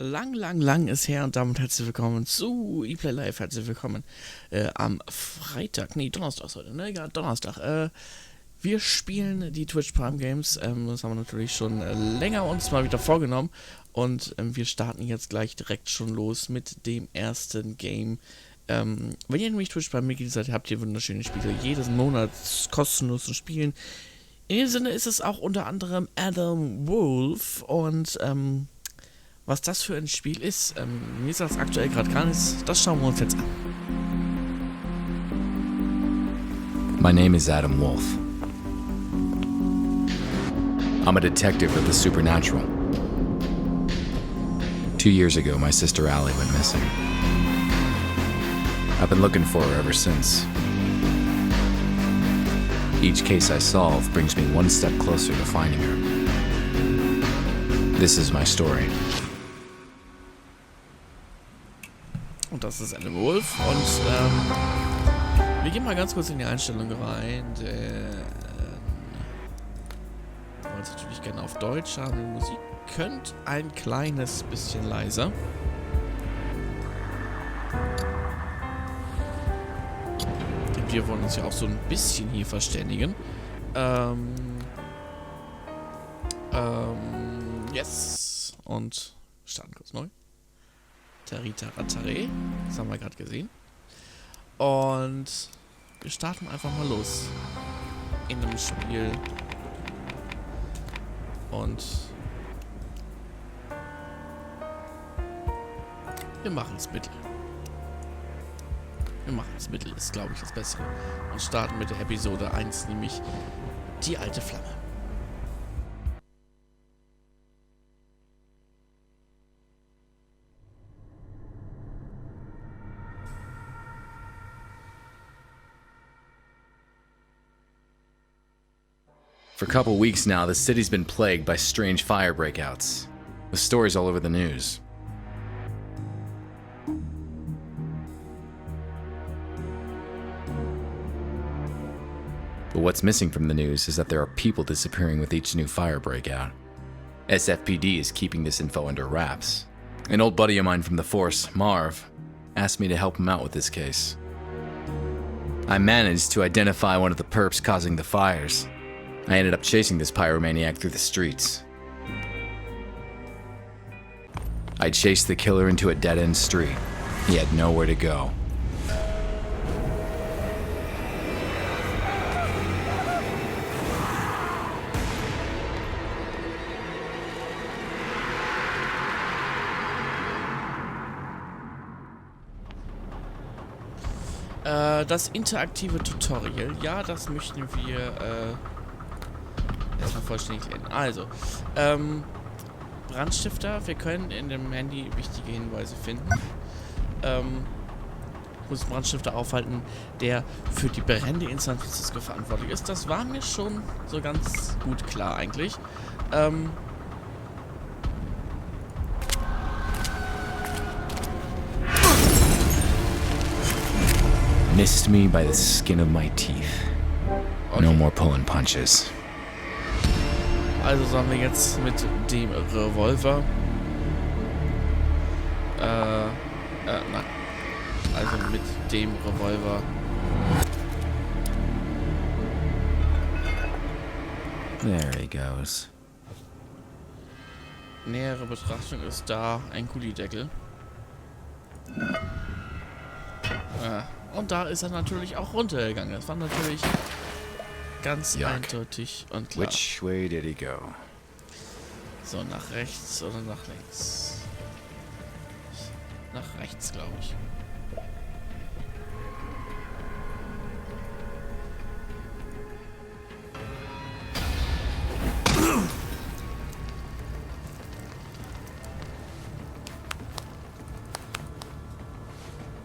lang ist her und damit herzlich willkommen zu ePlay Live. Herzlich willkommen am Freitag, Donnerstag ist heute, ne? Ja, Donnerstag. Wir spielen die Twitch Prime Games. Das haben wir natürlich schon länger uns mal wieder vorgenommen. Und wir starten jetzt gleich direkt schon los mit dem ersten Game. Wenn ihr nämlich Twitch Prime Mitglied seid, habt ihr wunderschöne Spiele jeden Monat kostenlos zu spielen. In dem Sinne ist es auch unter anderem Adam Wolfe und was das für ein Spiel ist, mir ist das aktuell gerade gar nichts, das schauen wir uns jetzt an. My name is Adam Wolfe. I'm a detective of the supernatural. 2 years ago, my sister Allie went missing. I've been looking for her ever since. Each case I solve brings me one step closer to finding her. This is my story. Und das ist Adam Wolfe und wir gehen mal ganz kurz in die Einstellung rein, denn ich wollte es natürlich gerne auf Deutsch haben. Die Musik könnte ein kleines bisschen leiser. Denn wir wollen uns ja auch so ein bisschen hier verständigen. Yes. Und starten kurz neu. Taritaratare. Das haben wir gerade gesehen. Und wir starten einfach mal los. In einem Spiel. Und wir machen es mittel. Wir machen es mittel, ist glaube ich das Bessere. Und starten mit der Episode 1, nämlich die alte Flamme. For a couple weeks now, the city's been plagued by strange fire breakouts, with stories all over the news. But what's missing from the news is that there are people disappearing with each new fire breakout. SFPD is keeping this info under wraps. An old buddy of mine from the force, Marv, asked me to help him out with this case. I managed to identify one of the perps causing the fires. I ended up chasing this pyromaniac through the streets. I chased the killer into a dead-end street. He had nowhere to go. Das interaktive Tutorial, ja, das möchten wir erstmal vollständig lernen. Also, Brandstifter, wir können in dem Handy wichtige Hinweise finden. Muss Brandstifter aufhalten, der für die Brände in San Francisco verantwortlich ist. Das war mir schon so ganz gut klar eigentlich. Missed me by the skin of my teeth. Okay. No more pulling punches. Also sollen wir jetzt mit dem Revolver. Nein. Also mit dem Revolver. There he goes. Nähere Betrachtung ist da ein Gullideckel. Und da ist er natürlich auch runtergegangen. Das war natürlich ganz eindeutig und klar. Which way did he go? So, nach rechts oder nach links? Nach rechts, glaube ich.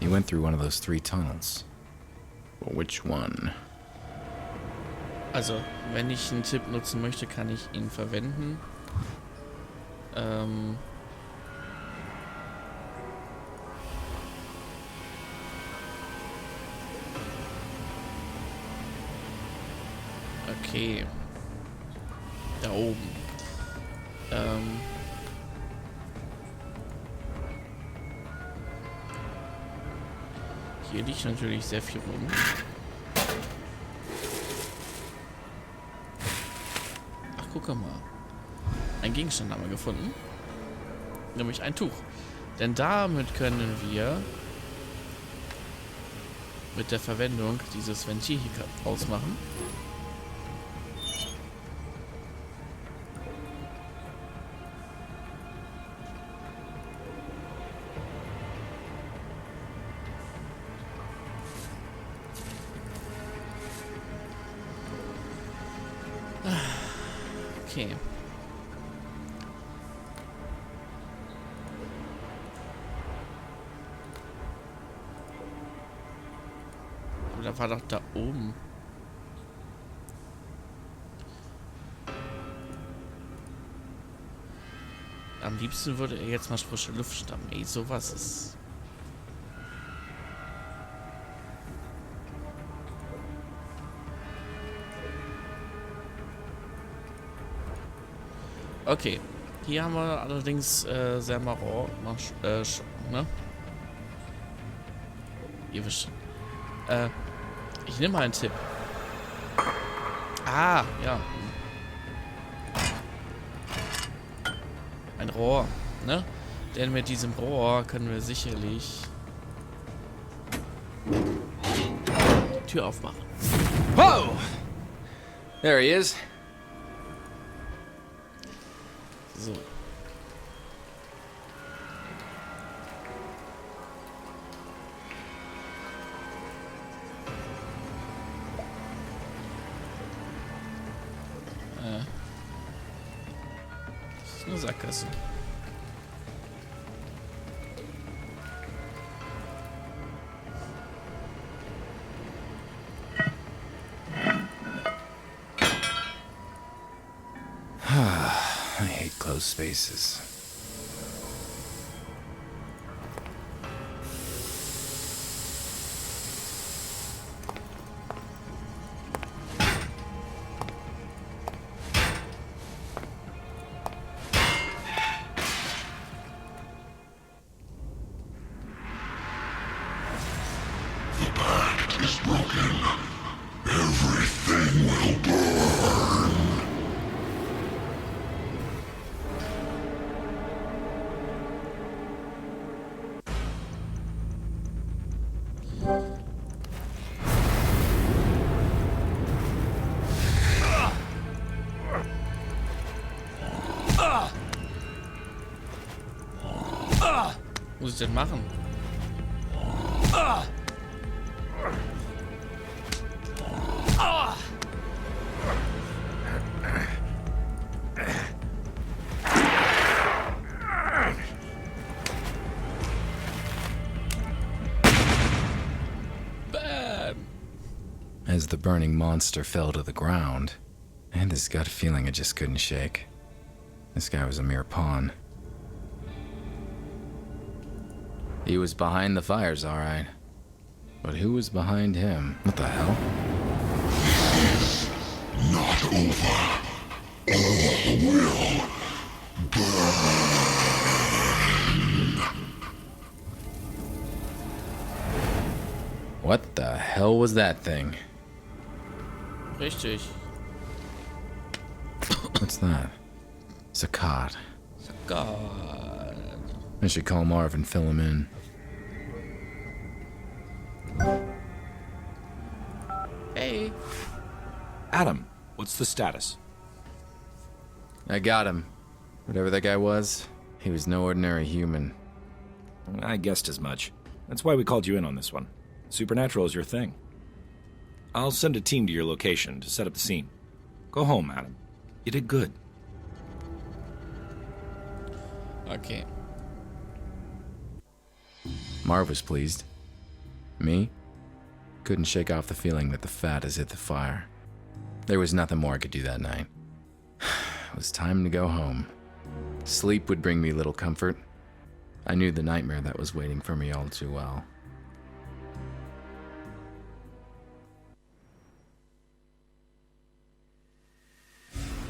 He went through one of those 3 tunnels. But which one? Also, wenn ich einen Tipp nutzen möchte, kann ich ihn verwenden. Okay. Da oben. Hier liegt natürlich sehr viel rum. Ach, guck mal. Ein Gegenstand haben wir gefunden. Nämlich ein Tuch. Denn damit können wir mit der Verwendung dieses Ventil hier ausmachen. Okay. Aber da war doch da oben. Am liebsten würde er jetzt mal frische Luft stammen. Ey, sowas ist... Okay. Hier haben wir allerdings sehr maror. Ne? Ihr wisst. Ich nehme mal einen Tipp. Ah, ja. Ein Rohr, ne? Denn mit diesem Rohr können wir sicherlich die Tür aufmachen. Whoa! There he is. So. Das ist eine Sackgasse. I hate closed spaces. Was muss ich denn machen? Bam! As the burning monster fell to the ground, I had this gut feeling I just couldn't shake. This guy was a mere pawn. He was behind the fires, all right. But who was behind him? What the hell? Not over. All will burn. What the hell was that thing? Richtig. What's that? It's a cot. God. I should call Marv and fill him in. Hey. Adam, what's the status? I got him. Whatever that guy was, he was no ordinary human. I guessed as much. That's why we called you in on this one. Supernatural is your thing. I'll send a team to your location to set up the scene. Go home, Adam. You did good. Okay. Marv was pleased. Me? Couldn't shake off the feeling that the fat has hit the fire. There was nothing more I could do that night. It was time to go home. Sleep would bring me little comfort. I knew the nightmare that was waiting for me all too well.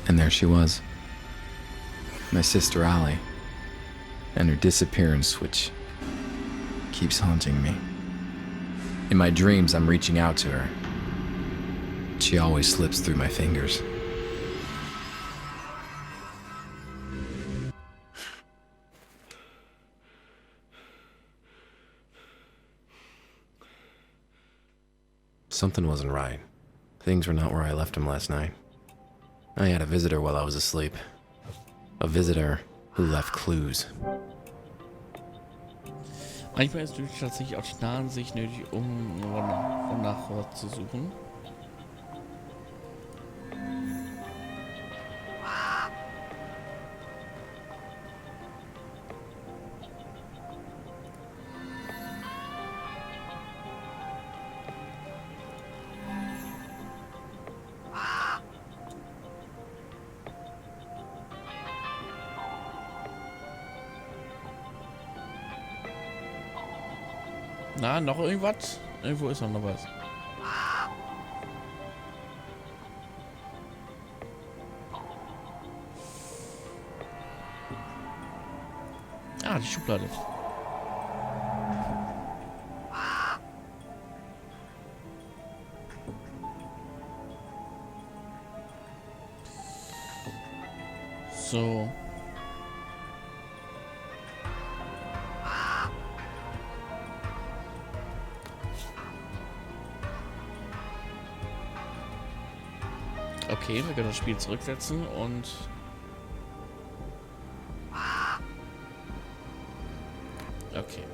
And there she was. My sister Allie. And her disappearance, which keeps haunting me. In my dreams, I'm reaching out to her. She always slips through my fingers. Something wasn't right. Things were not where I left them last night. I had a visitor while I was asleep. A visitor who left clues. Manchmal ist es tatsächlich auch die Nahansicht nötig, um nach was zu suchen. Na, noch irgendwas? Irgendwo ist noch was. Ah, die Schublade. So. Okay, wir können das Spiel zurücksetzen und... Okay.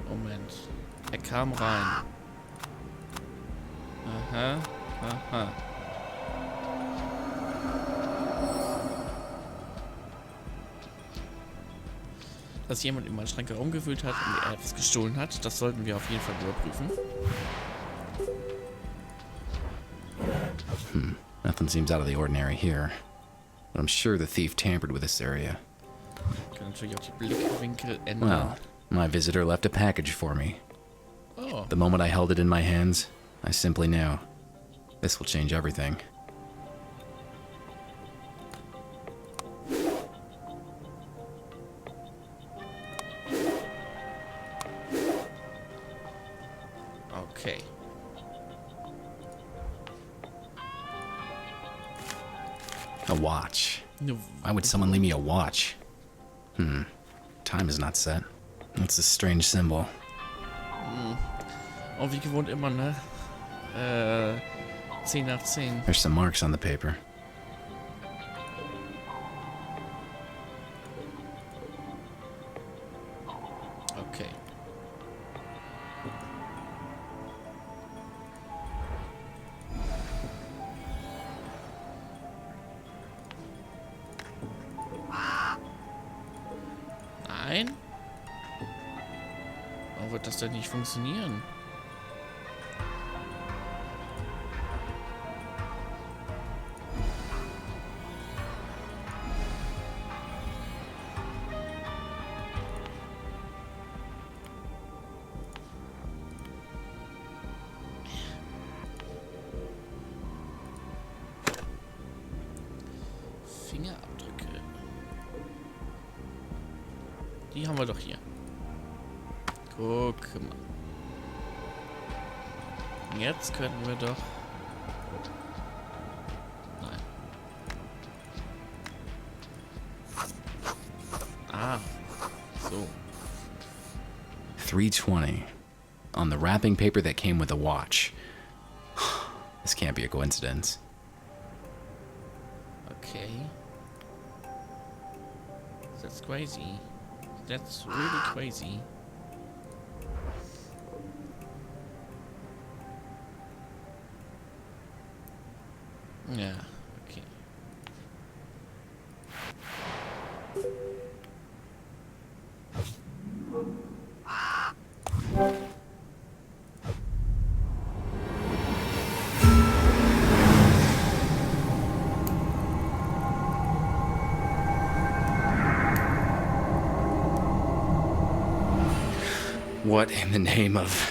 Moment. Er kam rein. Aha, aha. Dass jemand in meinen Schrank herumgewühlt hat und er etwas gestohlen hat, das sollten wir auf jeden Fall überprüfen. Nothing seems out of the ordinary here. But I'm sure the thief tampered with this area. Ich kann natürlich auch die Blickwinkel ändern. Well, my visitor left a package for me. Oh, The moment I held it in my hands, I simply knew. This will change everything. okay. A watch. Ne, Why would someone leave me a watch? Time is not set. It's a strange symbol. Und wie gewohnt immer, ne? 10 nach 10. There's some marks on the paper. Okay. Nein? Warum wird das denn nicht funktionieren? Fingerabdrücke. Die haben wir doch hier. Guck mal. Jetzt könnten wir doch... Nein. Ah. So. 320. On the wrapping paper that came with the watch. This can't be a coincidence. Okay. That's crazy. That's really crazy. Ja, okay. What in the name of...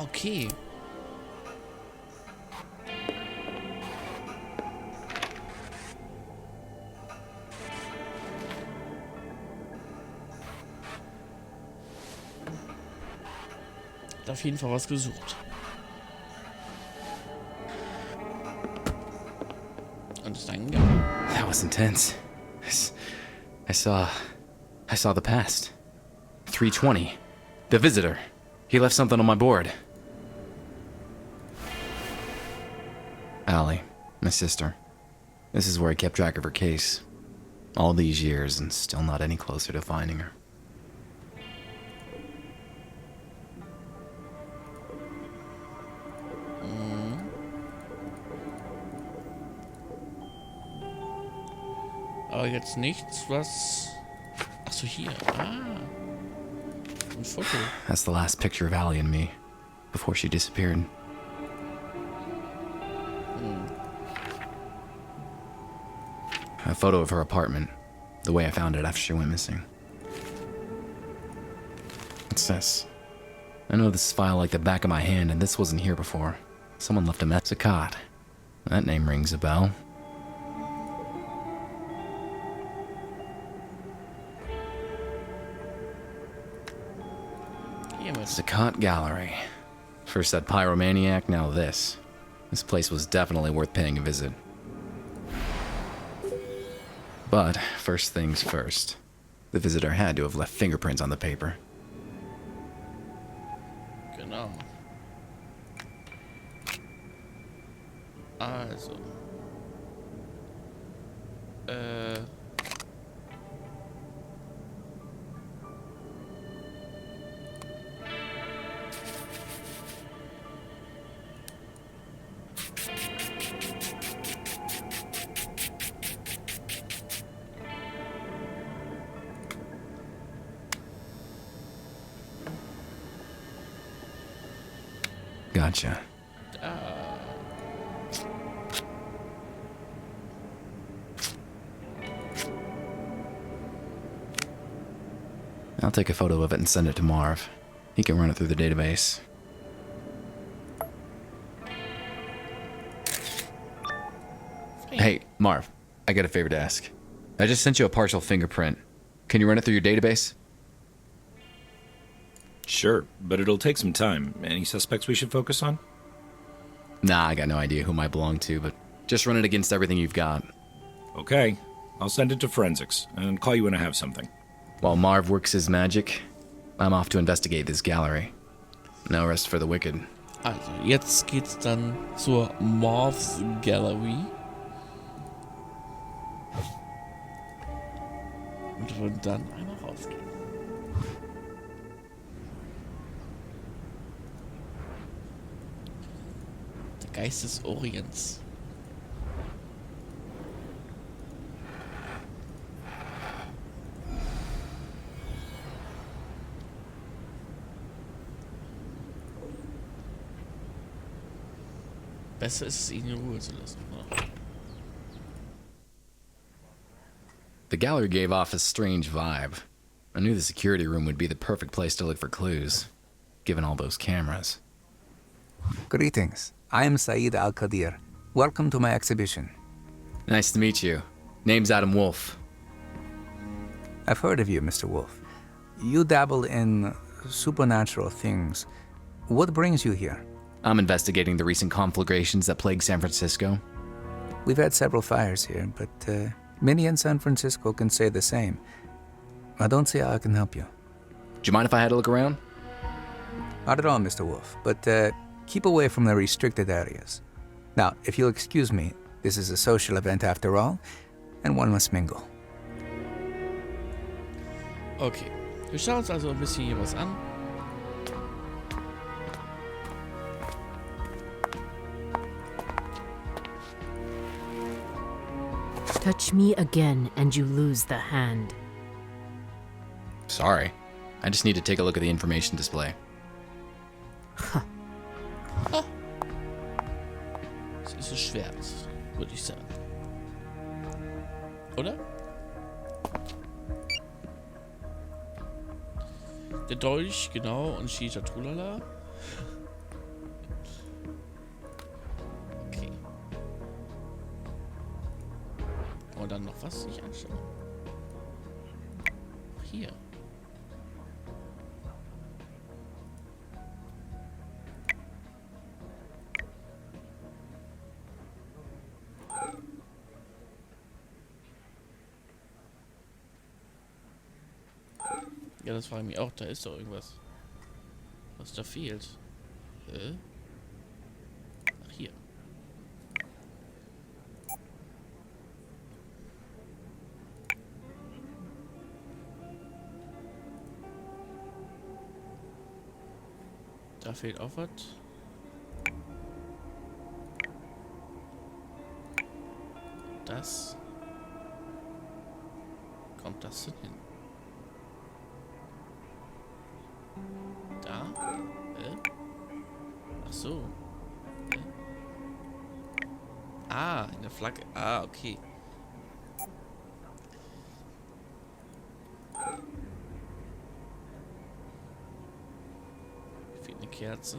Okay. Hat auf jeden Fall was gesucht. Und ist eingegangen. That was intense. I saw the past. 320. The visitor. He left something on my board. Allie, my sister. This is where I kept track of her case. All these years and still not any closer to finding her. Aber jetzt nichts, was... Achso, hier. Ah. Ein Foto. That's the last picture of Allie and me, before she disappeared. A photo of her apartment, the way I found it after she went missing. What's this? I know this file like the back of my hand, and this wasn't here before. Someone left a mess. Sakat. That name rings a bell. Sakat Gallery. First that pyromaniac, now this. This place was definitely worth paying a visit. But first things first. The visitor had to have left fingerprints on the paper. Genau. Also. Gotcha. I'll take a photo of it and send it to Marv. He can run it through the database. Hey, Marv, I got a favor to ask. I just sent you a partial fingerprint. Can you run it through your database? Sure, but it'll take some time. Any suspects we should focus on? Nah, I got no idea who might belong to, but just run it against everything you've got. Okay, I'll send it to forensics and call you when I have something. While Marv works his magic, I'm off to investigate this gallery. No rest for the wicked. Also, jetzt geht's dann zur Marv's Gallery. Und dann einmal rausgehen. Der Geist des Orients. Besser ist es, ihn in Ruhe zu lassen. The gallery gave off a strange vibe. I knew the security room would be the perfect place to look for clues, given all those cameras. Greetings. I am Saeed Al-Qadir. Welcome to my exhibition. Nice to meet you. Name's Adam Wolfe. I've heard of you, Mr. Wolfe. You dabble in supernatural things. What brings you here? I'm investigating the recent conflagrations that plague San Francisco. We've had several fires here, but many in San Francisco can say the same. I don't see how I can help you. Do you mind if I had a look around? Not at all, Mr. Wolfe, but keep away from the restricted areas. Now, if you'll excuse me, this is a social event after all, and one must mingle. Okay, wir schauen uns also ein bisschen hier was an. Touch me again and you lose the hand. Sorry. I just need to take a look at the information display. Es ist ein Schwert, würde ich sagen. Oder? Der Dolch, genau, und Shita Trulala. dann noch was sich anschauen? Hier. Ja, das frage ich mich auch. Da ist doch irgendwas. Was da fehlt. Ach, hier. Da fehlt auch was. Das. Kommt das denn hin? Da? Ach so. Ah, in der Flagge. Ah, okay. Fehlt eine Kerze.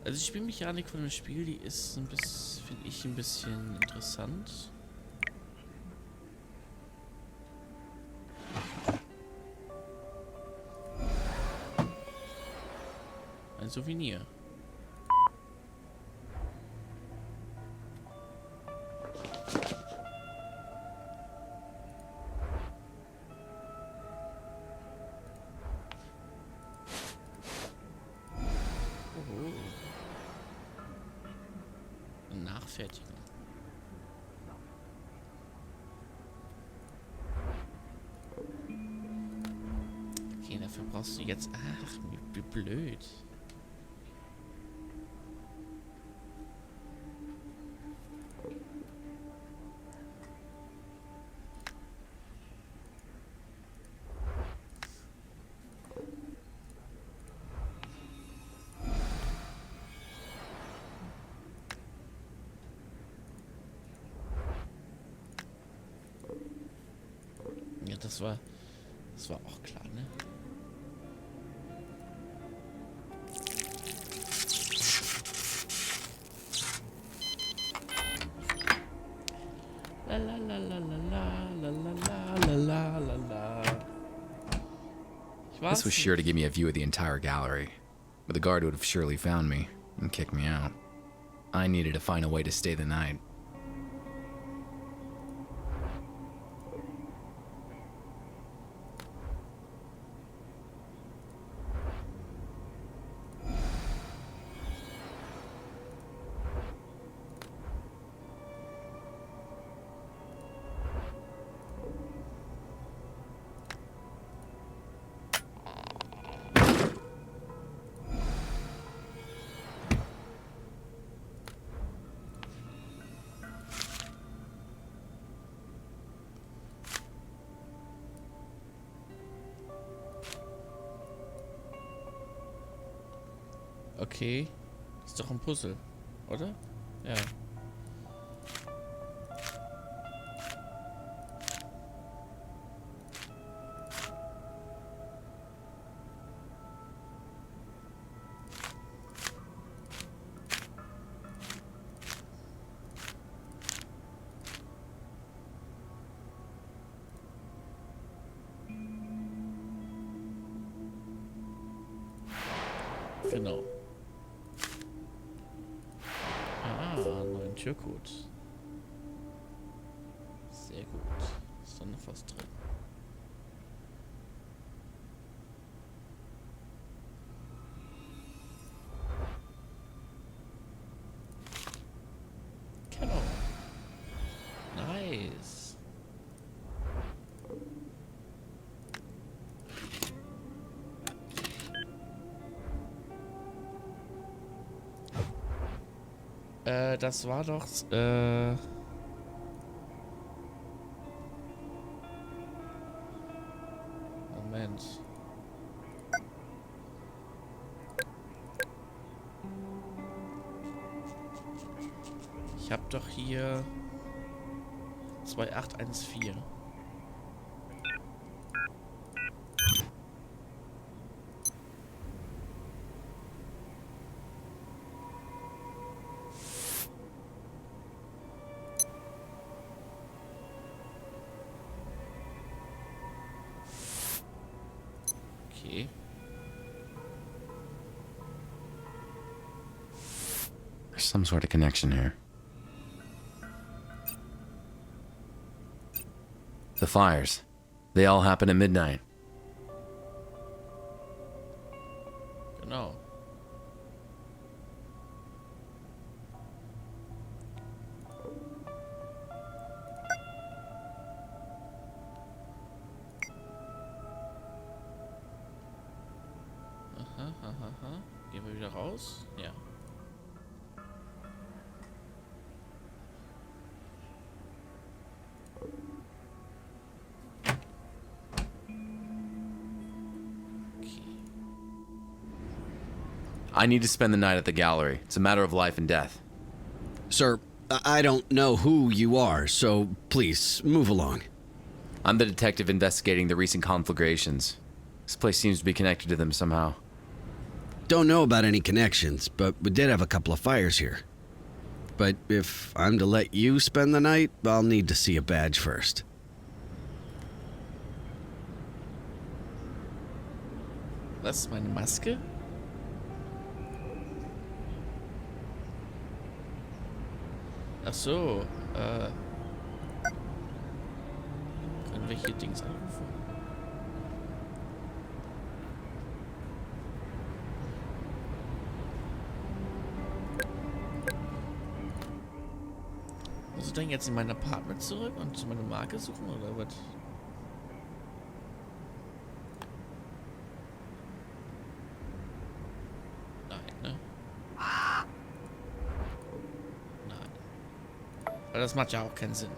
Also die Spielmechanik von dem Spiel, die ist ein bisschen, finde ich, ein bisschen interessant. Ein Souvenir. Nachfertigen. Okay, dafür brauchst du jetzt... Ach, wie blöd. Ja, das war auch klar, ne? La la la la la la la la la la la. This was sure to give me a view of the entire gallery, but the guard would have surely found me and kicked me out. I needed to find a way to stay the night. Okay. Ist doch ein Puzzle, oder? Ja. Genau. Neuen Türcode. Sehr gut. Ist da noch was drin? Genau. Nice. Das war doch, Moment. Ich hab doch hier 2814. There's some sort of connection here. The fires. They all happen at midnight. Genau. Aha. Gehen wir wieder raus? Ja. I need to spend the night at the gallery. It's a matter of life and death. Sir, I don't know who you are, so please, move along. I'm the detective investigating the recent conflagrations. This place seems to be connected to them somehow. Don't know about any connections, but we did have a couple of fires here. But if I'm to let you spend the night, I'll need to see a badge first. Was ist meine Maske? Ach so, können wir hier Dings anrufen? Muss ich dann jetzt in mein Apartment zurück und meine Marke suchen oder was? Nein, ne? Weil das macht ja auch keinen Sinn.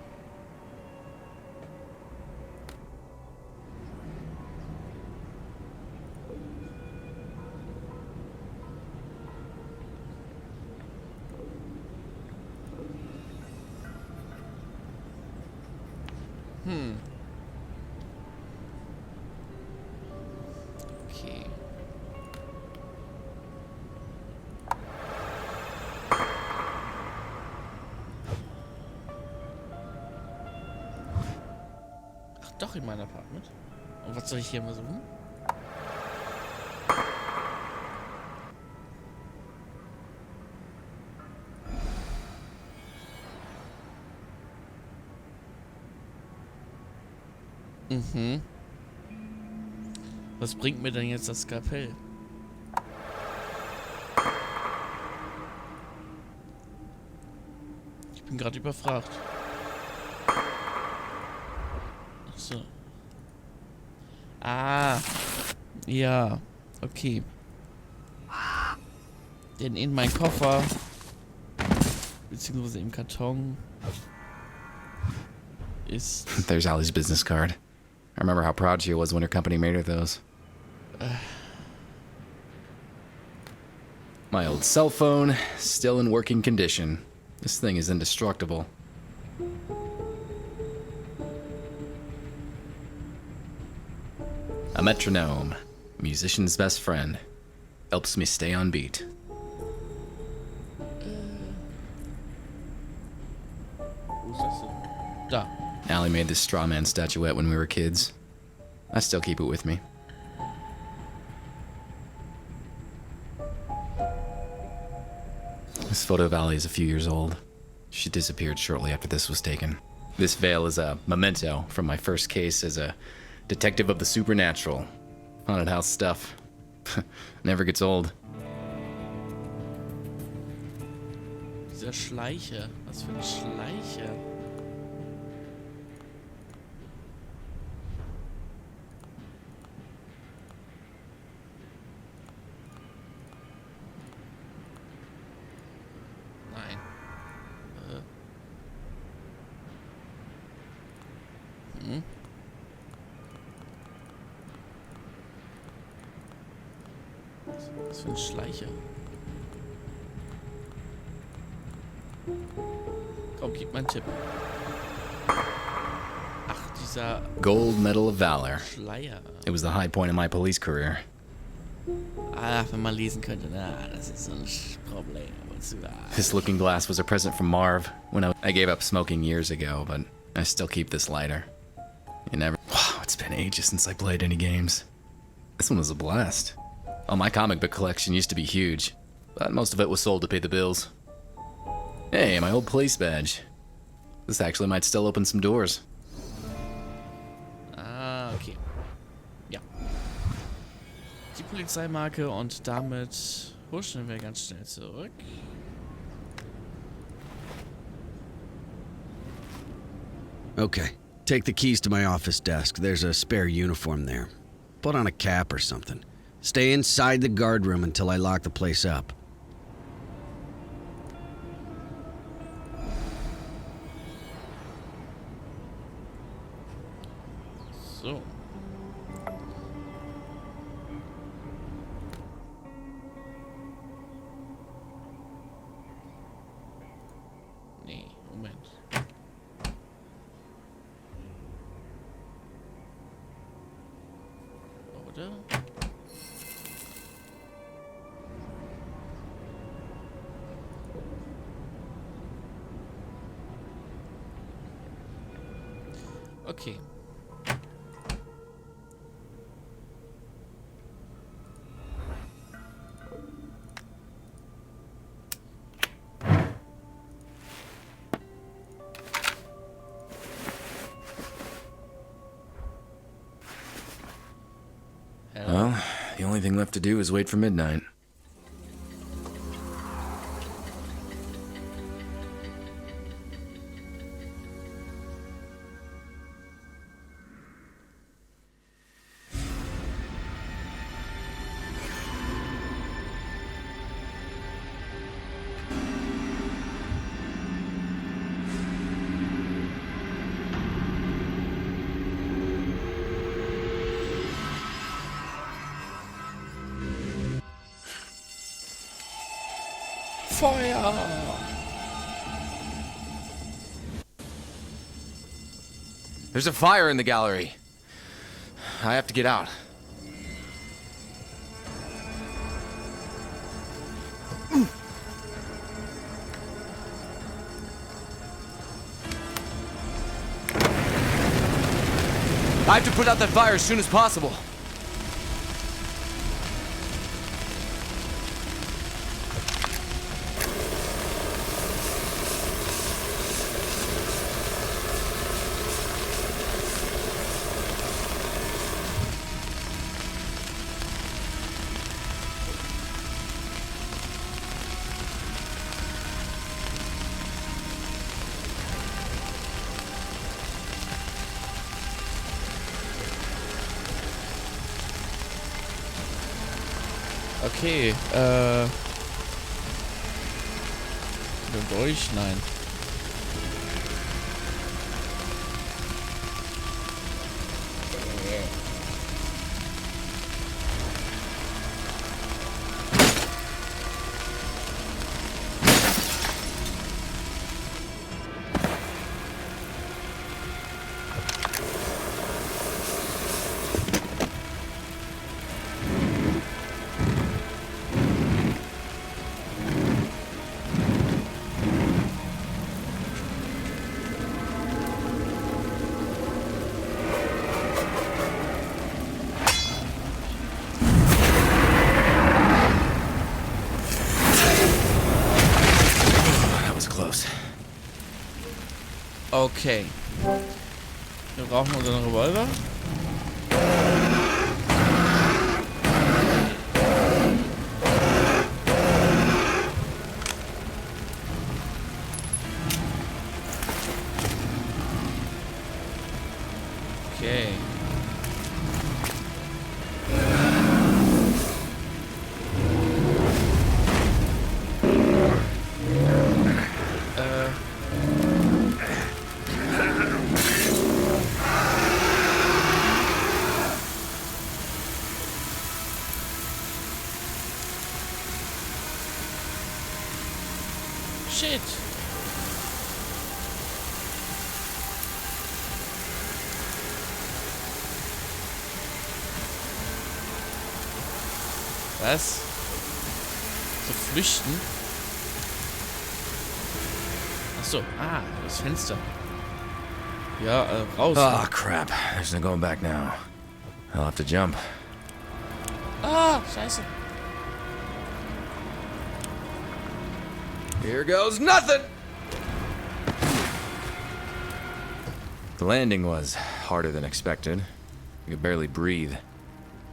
Okay. Doch in mein Apartment. Und was soll ich hier mal suchen? Mhm. Was bringt mir denn jetzt das Skalpell? Ich bin gerade überfragt. So. Ah. Ja. Okay. Denn in meinen Koffer, beziehungsweise im Karton, ist... There's Allie's business card. I remember how proud she was when her company made her those. My old cell phone, still in working condition. This thing is indestructible. A metronome, musician's best friend, helps me stay on beat. Wo ist das denn? Da. Allie made this straw man statuette when we were kids. I still keep it with me. This photo of Allie is a few years old. She disappeared shortly after this was taken. This veil is a memento from my first case as a detective of the supernatural. Haunted house stuff. Never gets old. Dieser Schleicher. Was für ein Schleicher. Nein. Was für ein Schleicher. Komm, gib mal einen Tipp. Ach, dieser Gold Medal of Valor. Schleier. It was the high point of my police career. Ah, wenn man lesen könnte. Na, das ist so ein Problem. This looking glass was a present from Marv when I gave up smoking years ago, but I still keep this lighter. Wow, it's been ages since I played any games. This one was a blast. Oh, my comic book collection used to be huge, but most of it was sold to pay the bills. Hey, my old police badge. This actually might still open some doors. Ah, okay. Ja. Die Polizeimarke und damit huschen wir ganz schnell zurück. Okay, take the keys to my office desk. There's a spare uniform there. Put on a cap or something. Stay inside the guard room until I lock the place up. So. Nee, Moment. Oder? Okay. Well, the only thing left to do is wait for midnight. Feuer! There's a fire in the gallery. I have to get out. I have to put out that fire as soon as possible. Okay, durch? Nein. Okay. Wir brauchen unseren Revolver. Okay. Shit. Was? So flüchten? Achso, das Fenster. Ja, raus. Oh, crap. There's no going back now. I'll have to jump. Scheiße. Here goes nothing! The landing was harder than expected. I could barely breathe,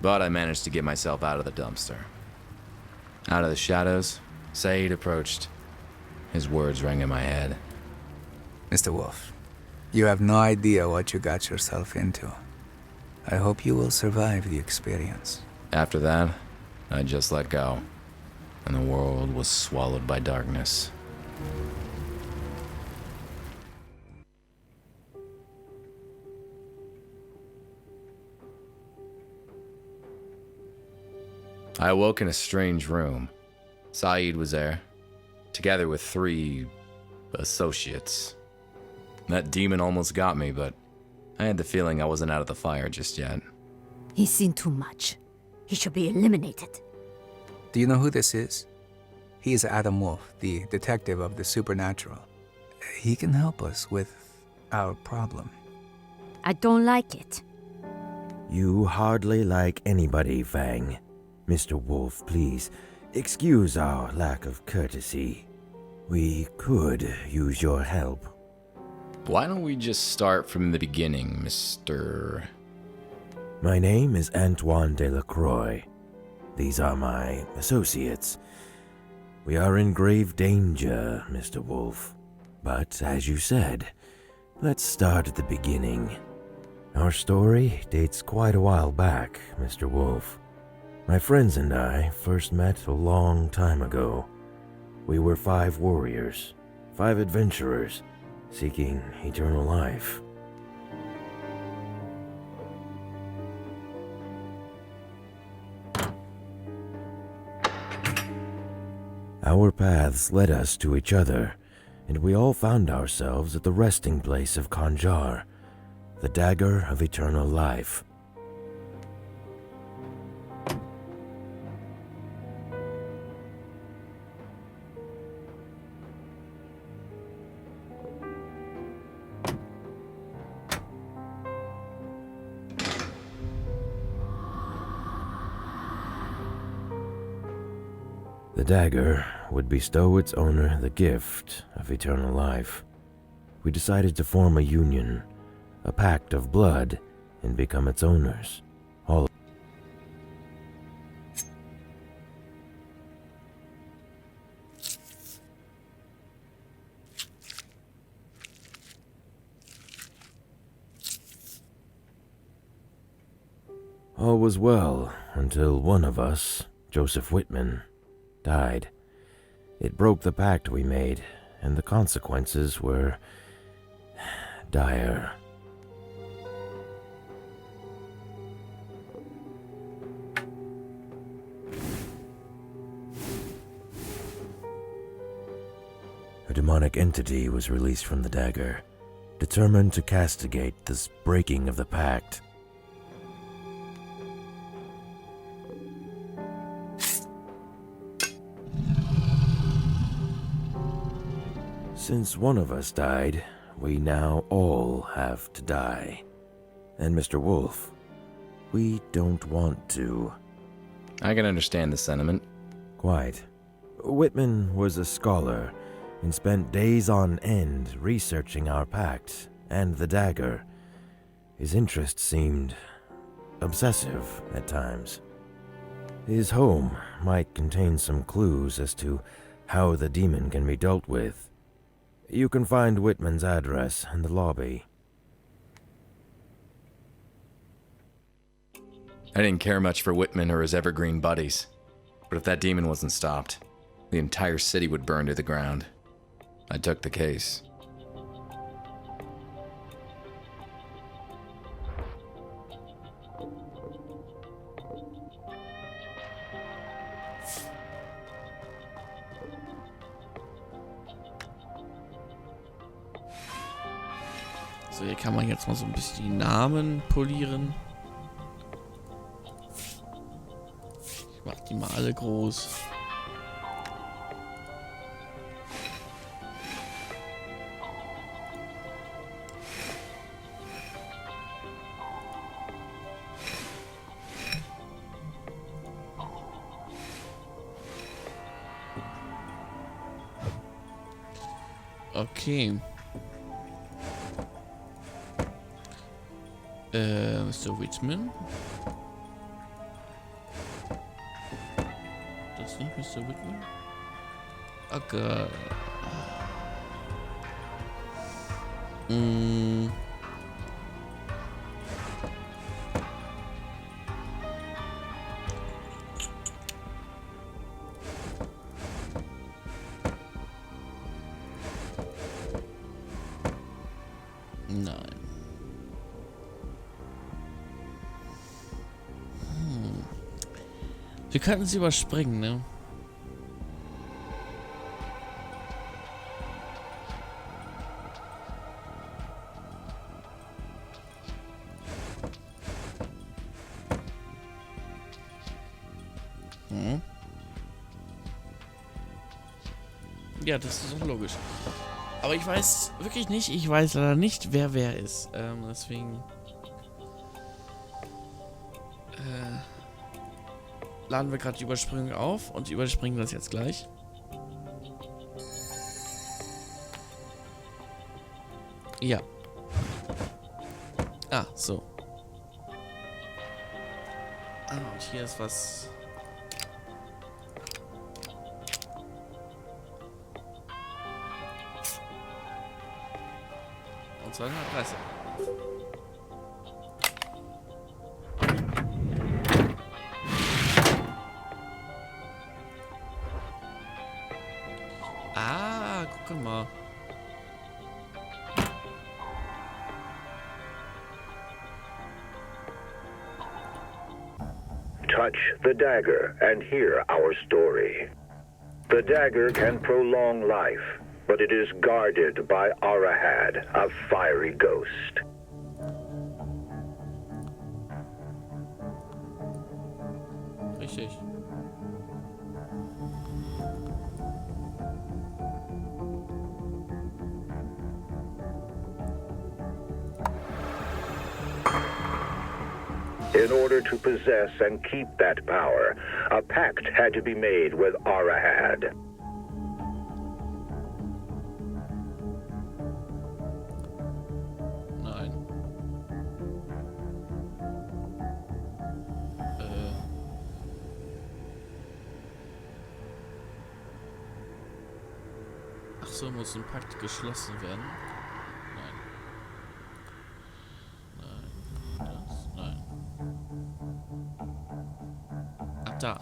but I managed to get myself out of the dumpster. Out of the shadows, Saeed approached. His words rang in my head. Mr. Wolfe, you have no idea what you got yourself into. I hope you will survive the experience. After that, I just let go, and the world was swallowed by darkness. I awoke in a strange room. Saeed was there, together with 3 associates. That demon almost got me, but I had the feeling I wasn't out of the fire just yet. He's seen too much. He should be eliminated. Do you know who this is? He is Adam Wolfe, the detective of the supernatural. He can help us with our problem. I don't like it. You hardly like anybody, Fang. Mr. Wolfe, please, excuse our lack of courtesy. We could use your help. Why don't we just start from the beginning, Mr. My name is Antoine Delacroix. These are my associates. We are in grave danger, Mr. Wolfe. But as you said, let's start at the beginning. Our story dates quite a while back, Mr. Wolfe. My friends and I first met a long time ago. We were 5 warriors, 5 adventurers, seeking eternal life. Our paths led us to each other, and we all found ourselves at the resting place of Kanjar, the dagger of eternal life. The dagger would bestow its owner the gift of eternal life. We decided to form a union, a pact of blood, and become its owners. All was well until one of us, Joseph Whitman, died. It broke the pact we made, and the consequences were dire. A demonic entity was released from the dagger, determined to castigate this breaking of the pact. Since one of us died, we now all have to die. And Mr. Wolfe, we don't want to. I can understand the sentiment. Quite. Whitman was a scholar and spent days on end researching our pact and the dagger. His interest seemed obsessive at times. His home might contain some clues as to how the demon can be dealt with. You can find Whitman's address in the lobby. I didn't care much for Whitman or his evergreen buddies, but if that demon wasn't stopped, the entire city would burn to the ground. I took the case. So, hier kann man jetzt mal so ein bisschen die Namen polieren. Ich mach die mal alle groß. Okay. Mr. Whitman. Das ist nicht Mr. Whitman. Okay. Nein. Wir könnten sie überspringen, ne? Ja, das ist doch logisch. Aber ich weiß wirklich nicht, ich weiß leider nicht, wer ist. Deswegen laden wir gerade die Überspringung auf und überspringen das jetzt gleich. Ja. Ah, so. Ah, und hier ist was. Und 230. Ah, guck mal. Touch the dagger and hear our story. The dagger can prolong life, but it is guarded by Arahad, a fiery ghost. Richtig. In order to possess and keep that power, a pact had to be made with Arahad. Nein. Ach so, muss ein Pakt geschlossen werden.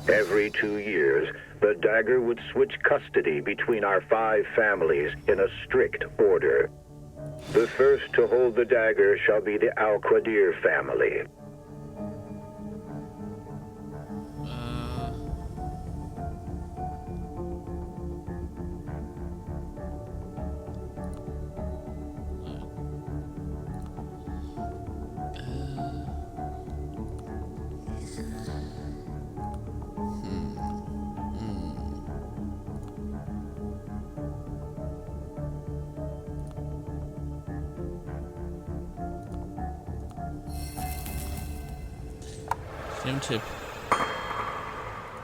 Every 2 years, the dagger would switch custody between our 5 families in a strict order. The first to hold the dagger shall be the Al-Qadir family. Tipp.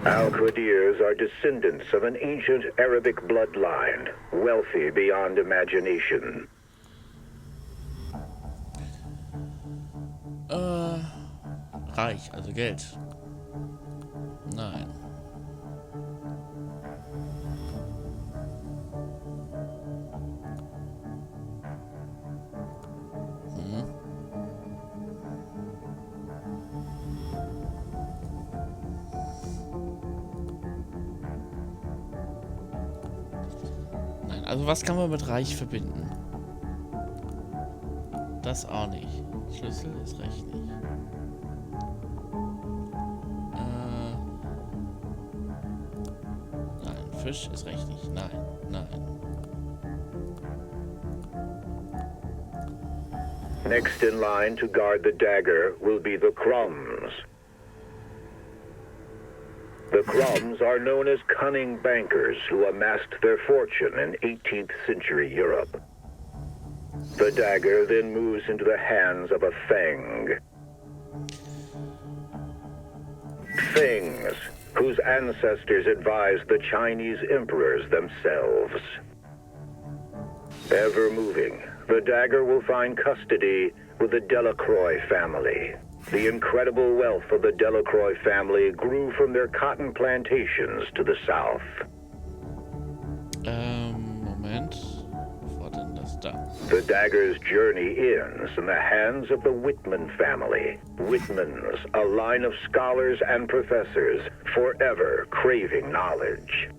Al-Qadirs are descendants of an ancient Arabic bloodline, wealthy beyond imagination. Reich, also Geld. Nein. Also was kann man mit reich verbinden? Das auch nicht. Schlüssel ist recht nicht. Nein, Fisch ist recht nicht. Nein, nein. Next in line to guard the dagger will be the Crumbs. The Crumbs are known as cunning bankers who amassed their fortune in 18th century Europe. The dagger then moves into the hands of a Feng. Fengs, whose ancestors advised the Chinese emperors themselves. Ever moving, the dagger will find custody with the Delacroix family. The incredible wealth of the Delacroix family grew from their cotton plantations to the south. Moment. Wo war denn das da? The dagger's journey ends in the hands of the Whitman family. Whitmans, a line of scholars and professors, forever craving knowledge.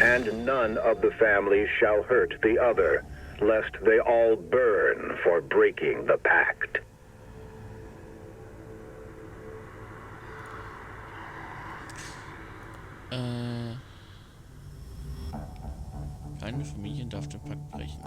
And none of the families shall hurt the other, lest they all burn for breaking the pact. Keine Familien darf den Pakt brechen.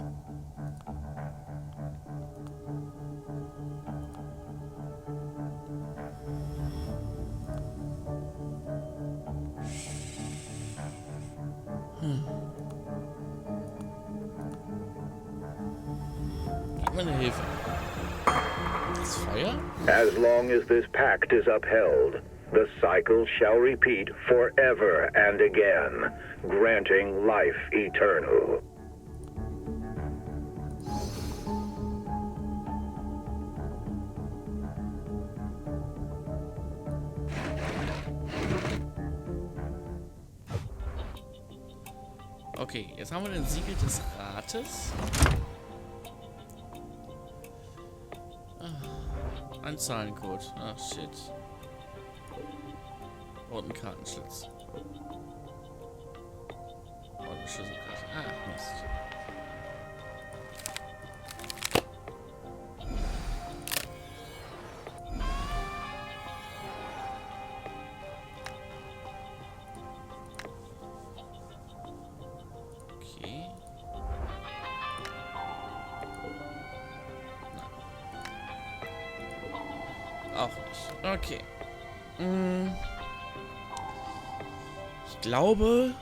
Gib mir eine Hilfe. Das Feuer? As long as this pact is upheld, the cycle shall repeat forever and again, granting life eternal. Okay, jetzt haben wir den Siegel des Rates. Ein Zahlencode. Ach, shit. Und ein Kartenschlitz. Und eine Schlüsselkarte. Ah, Mist. Okay. Auch nicht. Okay. Ich glaube,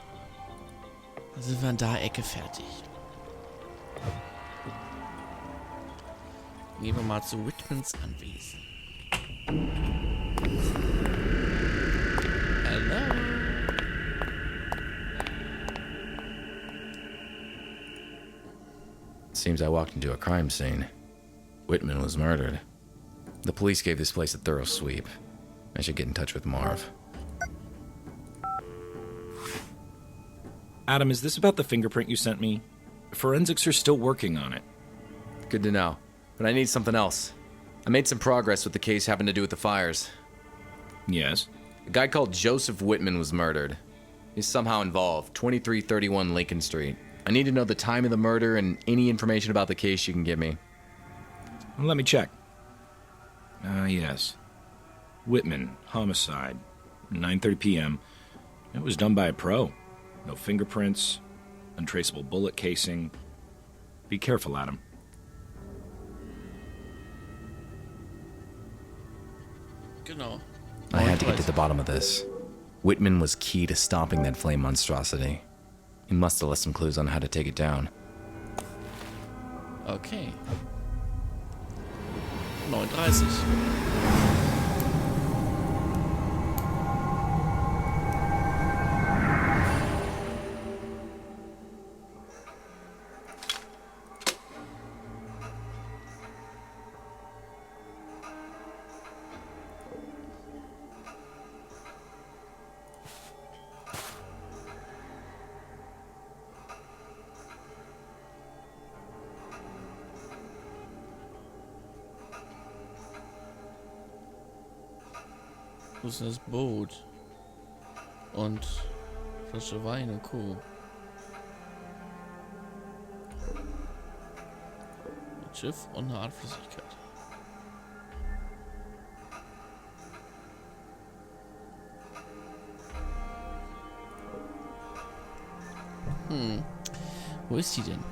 dann sind wir an der Ecke fertig. Gehen wir mal zu Whitmans Anwesen. Hallo. Seems I walked into a crime scene. Whitman was murdered. The police gave this place a thorough sweep. I should get in touch with Marv. Adam, is this about the fingerprint you sent me? Forensics are still working on it. Good to know. But I need something else. I made some progress with the case having to do with the fires. Yes? A guy called Joseph Whitman was murdered. He's somehow involved. 2331 Lincoln Street. I need to know the time of the murder and any information about the case you can give me. Well, let me check. Yes. Whitman, homicide. 9:30 p.m. It was done by a pro. No fingerprints, untraceable bullet casing. Be careful, Adam. Genau. I had to get to the bottom of this. Whitman was key to stopping that flame monstrosity. He must have left some clues on how to take it down. Okay. 39. Wo ist das Boot? Und Flasche Wein und Co. Ein Schiff und eine Art Flüssigkeit. Wo ist die denn?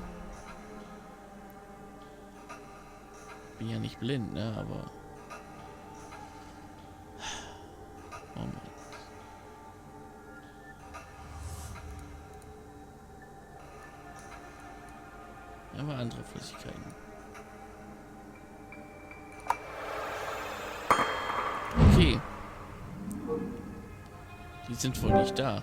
Bin ja nicht blind, ne, aber... Moment. Aber andere Flüssigkeiten. Okay. Die sind wohl nicht da.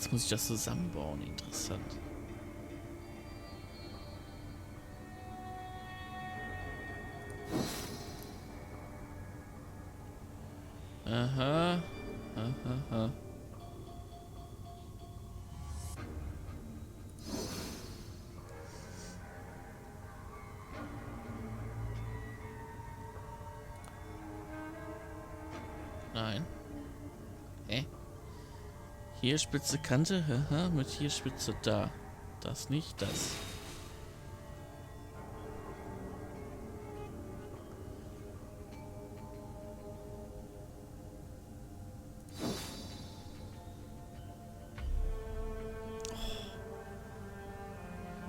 jetzt muss ich das zusammenbauen. Interessant. Aha. Aha. Nein. Hier spitze Kante, haha, mit hier Spitze da. Das nicht, das.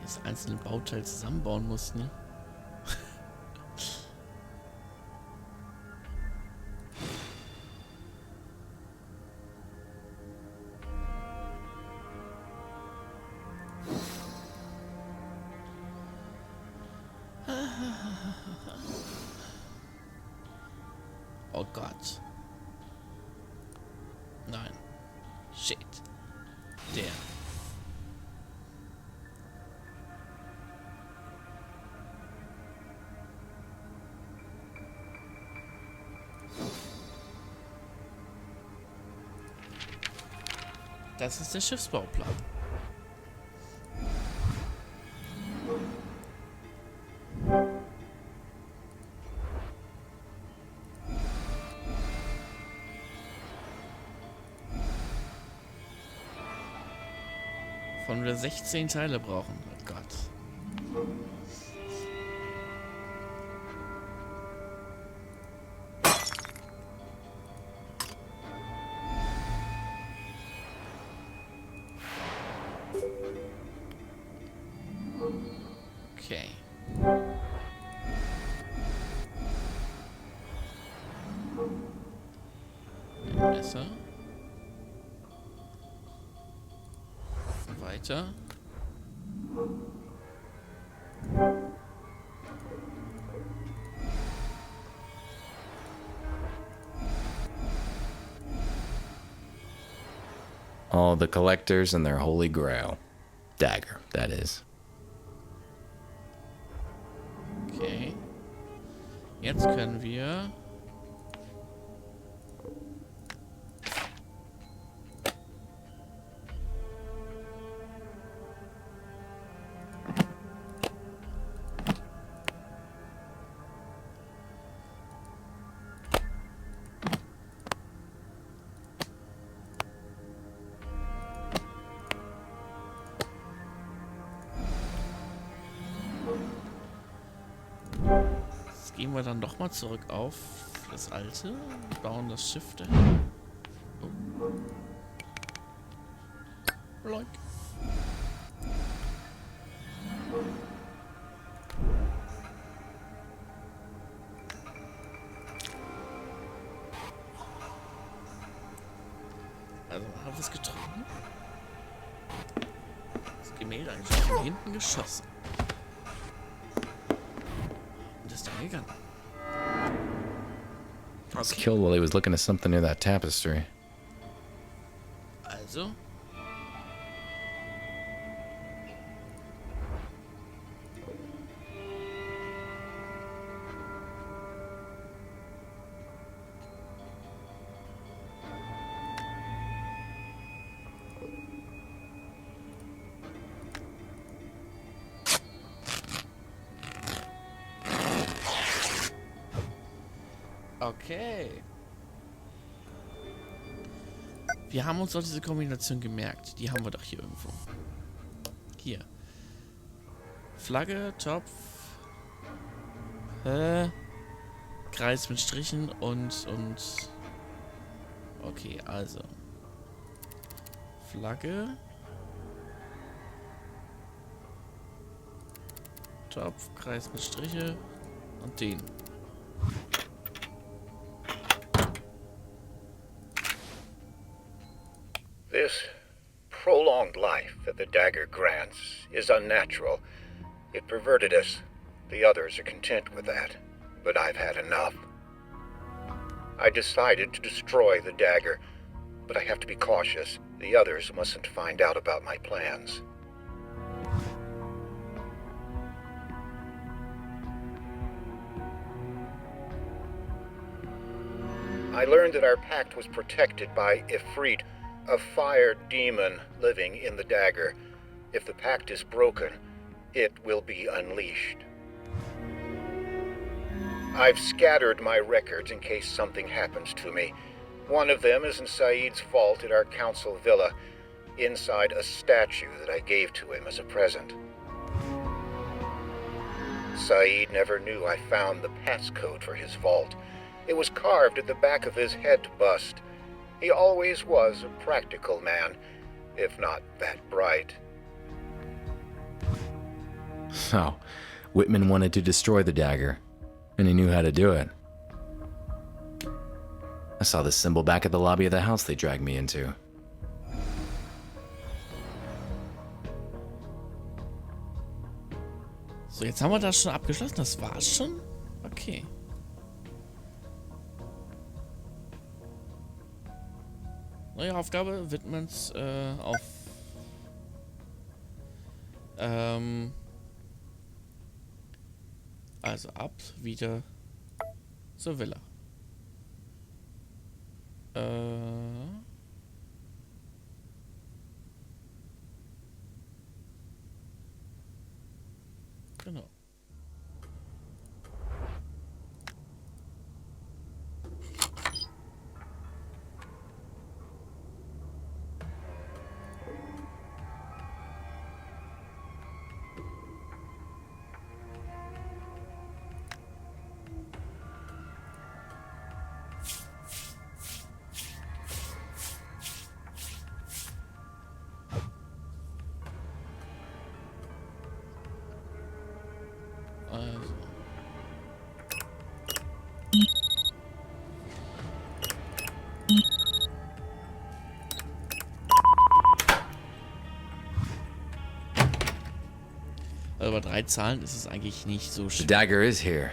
Das einzelne Bauteil zusammenbauen muss, ne? Oh Gott. Nein. Shit. Der. Das ist der Schiffsbauplan. Von wir 16 Teile brauchen. Oh Gott. Okay. Ein Messer. Weiter. All the collectors and their holy grail. Dagger, that is. Okay. Jetzt können wir... Gehen wir dann doch mal zurück auf das alte, bauen das Schiff dahin. Oh. Loik. Also man hat es getrunken. Das Gemälde eigentlich von hinten geschossen. Gegangen. He was killed while he was looking at something near that tapestry. Also. Okay. Wir haben uns doch diese Kombination gemerkt. Die haben wir doch hier irgendwo. Hier. Flagge, Topf. Kreis mit Strichen und... Okay, also. Flagge. Topf, Kreis mit Striche. Und den. This prolonged life that the dagger grants is unnatural. It perverted us. The others are content with that, but I've had enough. I decided to destroy the dagger, but I have to be cautious. The The others mustn't find out about my plans. I learned that our pact was protected by Ifrit, a fire demon living in the dagger. If the pact is broken, it will be unleashed. I've scattered my records in case something happens to me. One of them is in Saeed's vault at our council villa, inside a statue that I gave to him as a present. Saeed never knew I found the passcode for his vault. It was carved at the back of his head bust. He always was a practical man, if not that bright. So, Whitman wanted to destroy the dagger, and he knew how to do it. I saw this symbol back at the lobby of the house they dragged me into. So, jetzt haben wir das schon abgeschlossen. Das war's schon? Okay. Neue Aufgabe, Whitmans auf also ab wieder zur Villa. Genau. Also bei 3 Zahlen ist es eigentlich nicht so The schwer. dagger is here.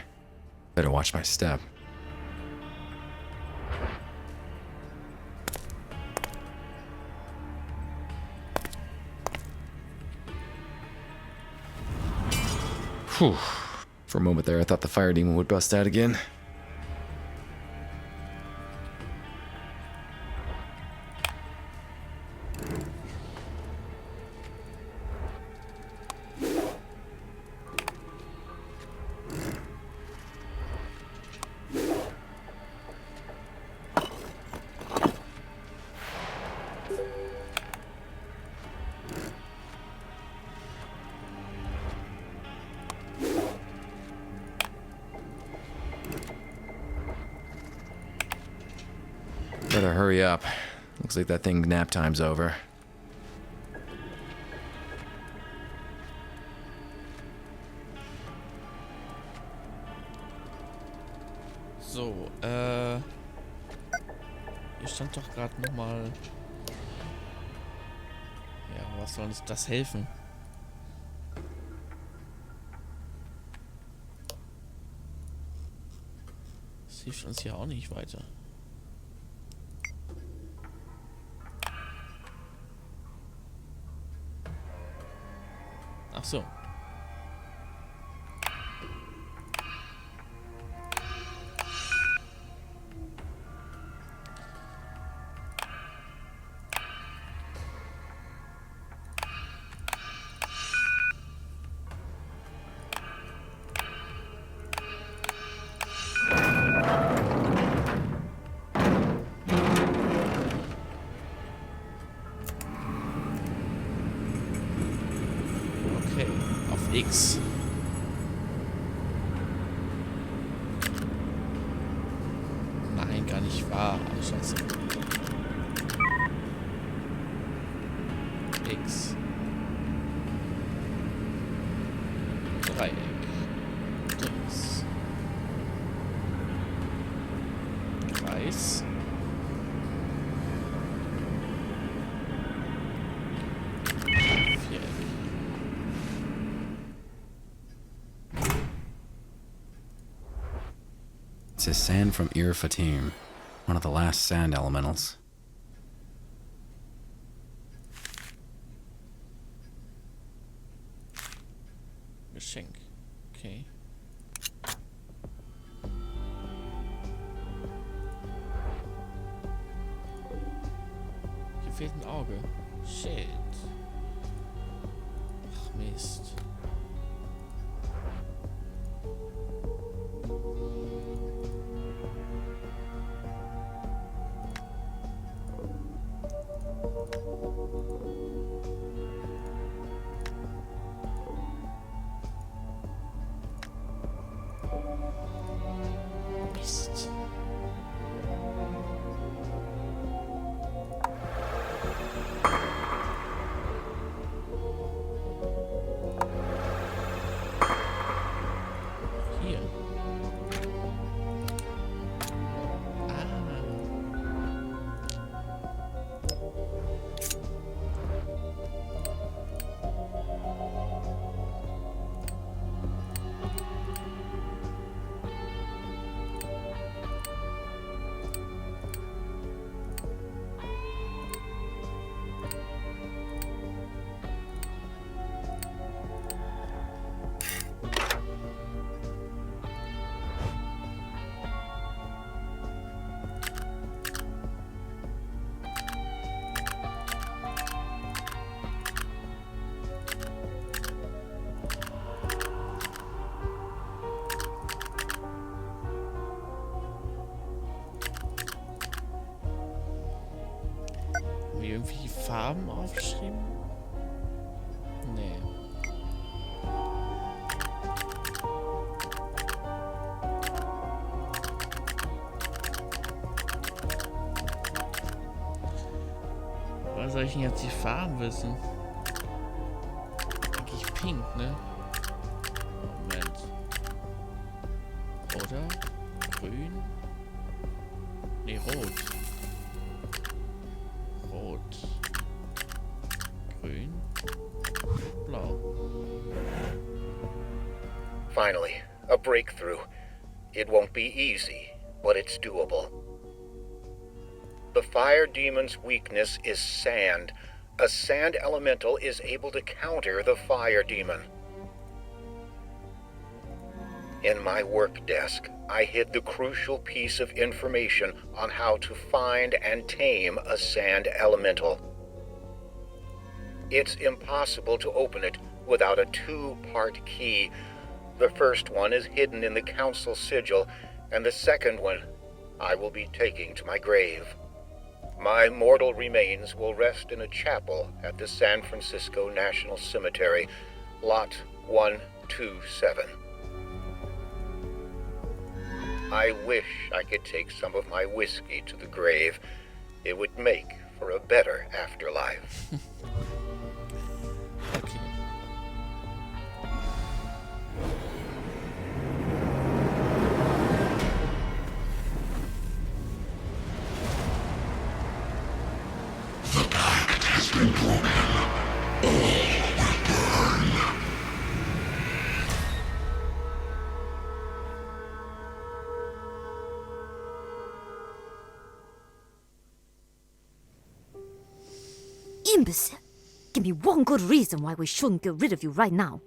Better watch my step. Whew. For a moment there, I thought the fire demon would bust out again. Better hurry up. Looks like that thing's nap time's over. So, hier stand doch gerade nochmal. Ja, was soll uns das helfen? Das hilft uns hier auch nicht weiter. Ach so. Okay, auf X. Nein, gar nicht wahr. Ach, scheiße. X. Dreieck. Dings. Kreis. Viereck. It says sand from Ir Fatim, one of the last sand elementals. Geschenk. Okay. Hier fehlt ein Auge. Shit. Ach, Mist. Mist. Hier. Wir irgendwie Farben aufschreiben? Nee. Woher soll ich denn jetzt die Farben wissen? Eigentlich pink, ne? Moment. Oder? Grün? Nee, rot. Rot. Grün. Blau. Finally, a breakthrough. It won't be easy, but it's doable. The fire demon's weakness is sand. A sand elemental is able to counter the fire demon. In my work desk, I hid the crucial piece of information on how to find and tame a sand elemental. It's impossible to open it without a two-part key. The first one is hidden in the council sigil, and the second one I will be taking to my grave. My mortal remains will rest in a chapel at the San Francisco National Cemetery, Lot 127. I wish I could take some of my whiskey to the grave. It would make for a better afterlife. Okay. The pact has been broken. All will burn. Imbecile! Give me one good reason why we shouldn't get rid of you right now.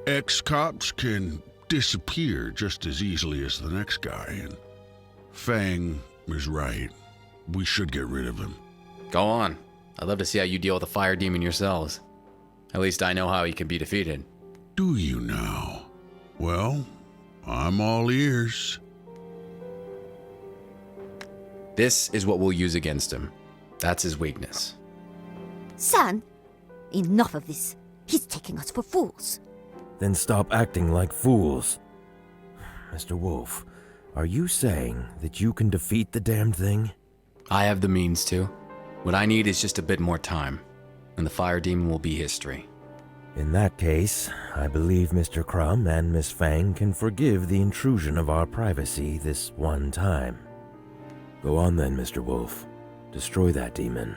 Ex-cops can disappear just as easily as the next guy, and Fang is right. We should get rid of him. Go on. I'd love to see how you deal with the fire demon yourselves. At least I know how he can be defeated. Do you now? Well, I'm all ears. This is what we'll use against him. That's his weakness. San, enough of this. He's taking us for fools. Then stop acting like fools. Mr. Wolfe, are you saying that you can defeat the damned thing? I have the means to. What I need is just a bit more time, and the fire demon will be history. In that case, I believe Mr. Crumb and Miss Fang can forgive the intrusion of our privacy this one time. Go on then, Mr. Wolfe. Destroy that demon,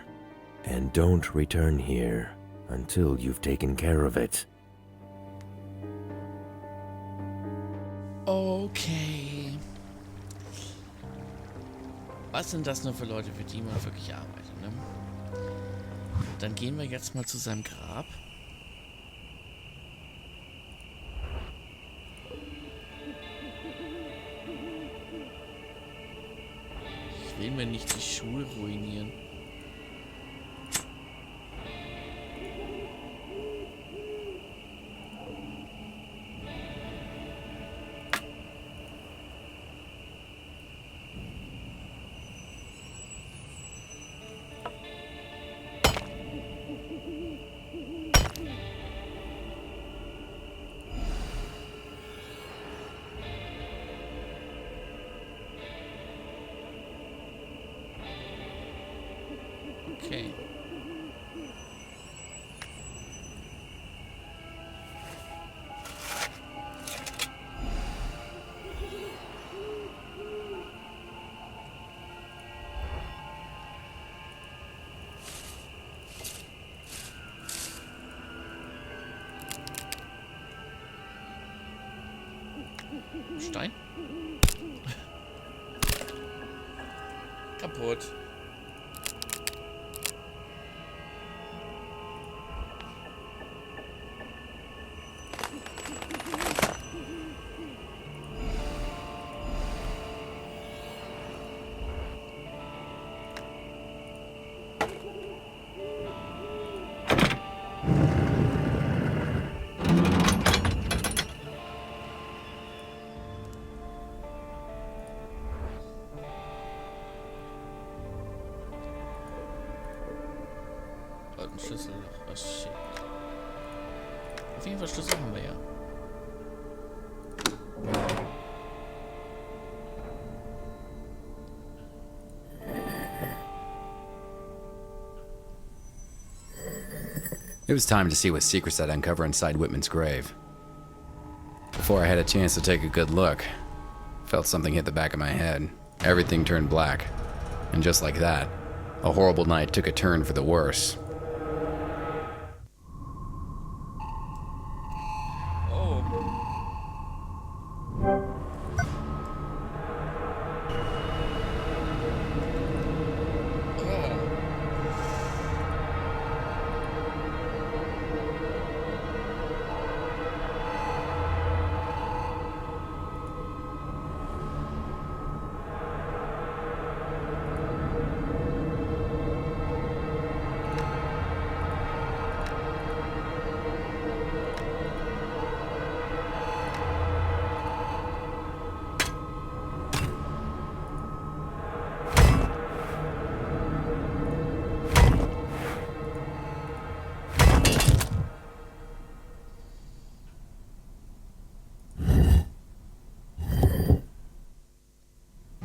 and don't return here until you've taken care of it. Okay. Was sind das nur für Leute, für die man wirklich arbeitet, ne? Dann gehen wir jetzt mal zu seinem Grab. Ich will mir nicht die Schuhe ruinieren. Okay. Stein? Kaputt. Ein Schlüssel. Oh shit. Auf jeden Fall Schlüssel haben wir ja. It was time to see what secrets I'd uncover inside Whitman's grave. Before I had a chance to take a good look, felt something hit the back of my head. Everything turned black. And just like that, a horrible night took a turn for the worse.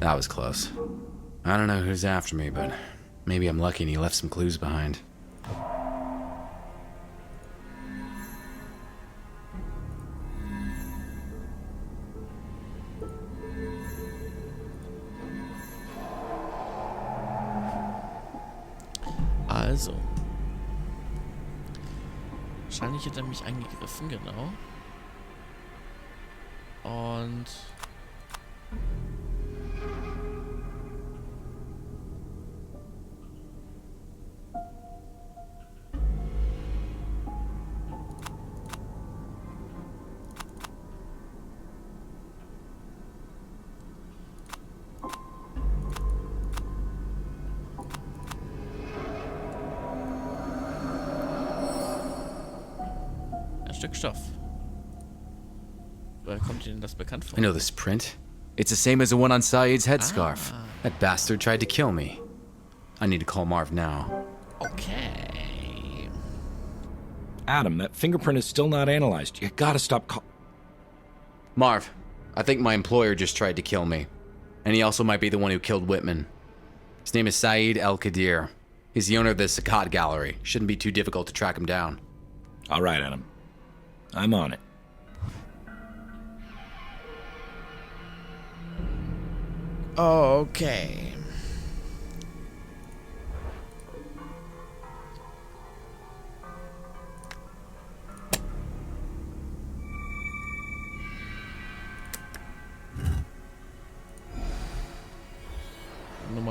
That was close. I don't know who's after me, but maybe I'm lucky and he left some clues behind. Also. Wahrscheinlich hat er mich angegriffen, genau. Und... Stück Stoff. Woher kommt Ihnen das bekannt vor? I know this print. It's the same as the one on Saeed's headscarf. That bastard tried to kill me. I need to call Marv now. Okay. Adam, that fingerprint is still not analyzed. You gotta stop Marv, I think my employer just tried to kill me. And he also might be the one who killed Whitman. His name is Saeed El-Qadir. He's the owner of the Sakat Gallery. Shouldn't be too difficult to track him down. All right, Adam. I'm on it. Okay.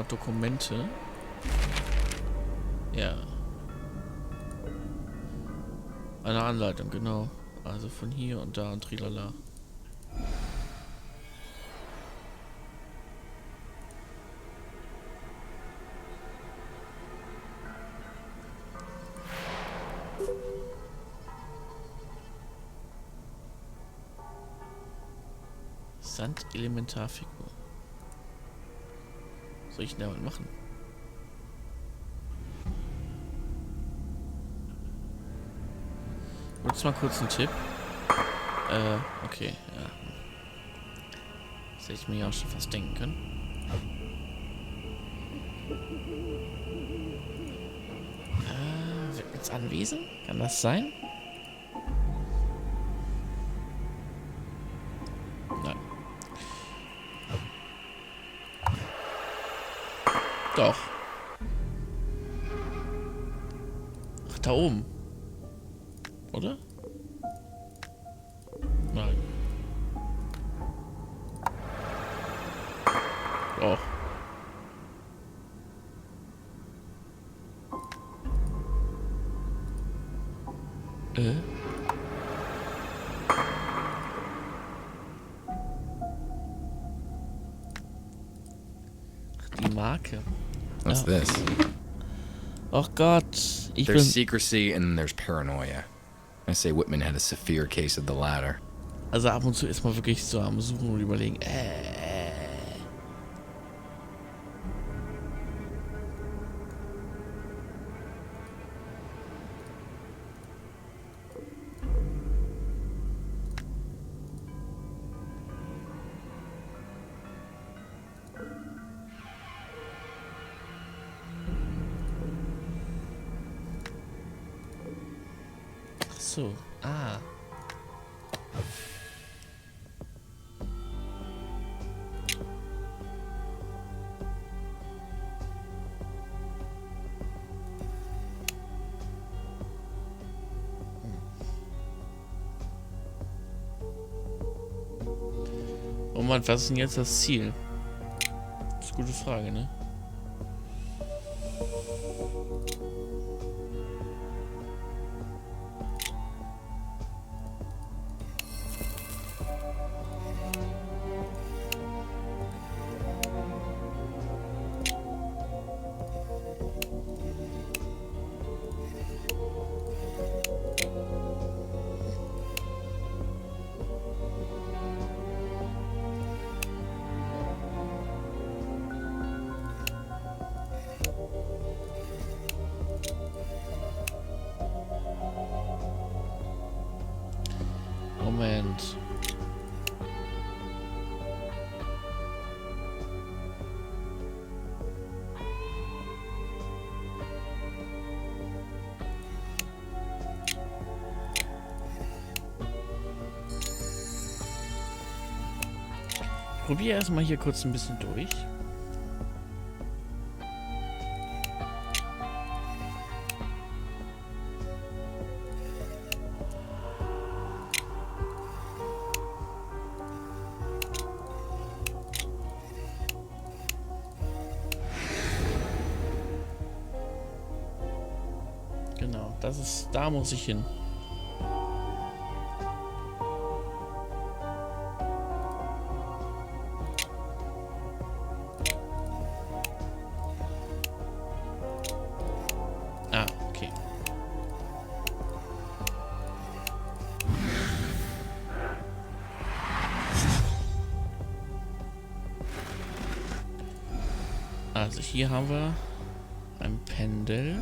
mal Dokumente. Ja. Eine Anleitung, genau. Also von hier und da und trilala. Sandelementarfigur. Was soll ich denn damit machen? Jetzt mal kurz einen Tipp. Okay, ja. Das hätte ich mir ja auch schon fast denken können. Wird jetzt anwesend? Kann das sein? Nein. Doch. Ach, da oben. Oder? Nein. Doch. Ach, die Marke. What's this? Oh Gott. Ich bin... There's secrecy and then there's paranoia. I say Whitman had a severe case of the latter. Also ab und zu ist man wirklich so am Suchen und überlegen. Ach so. Ah. Oh Mann, was ist denn jetzt das Ziel? Das ist eine gute Frage, ne? Moment. Ich probiere erstmal hier kurz ein bisschen durch. Genau, das ist, da muss ich hin. Ah, okay. Also hier haben wir ein Pendel.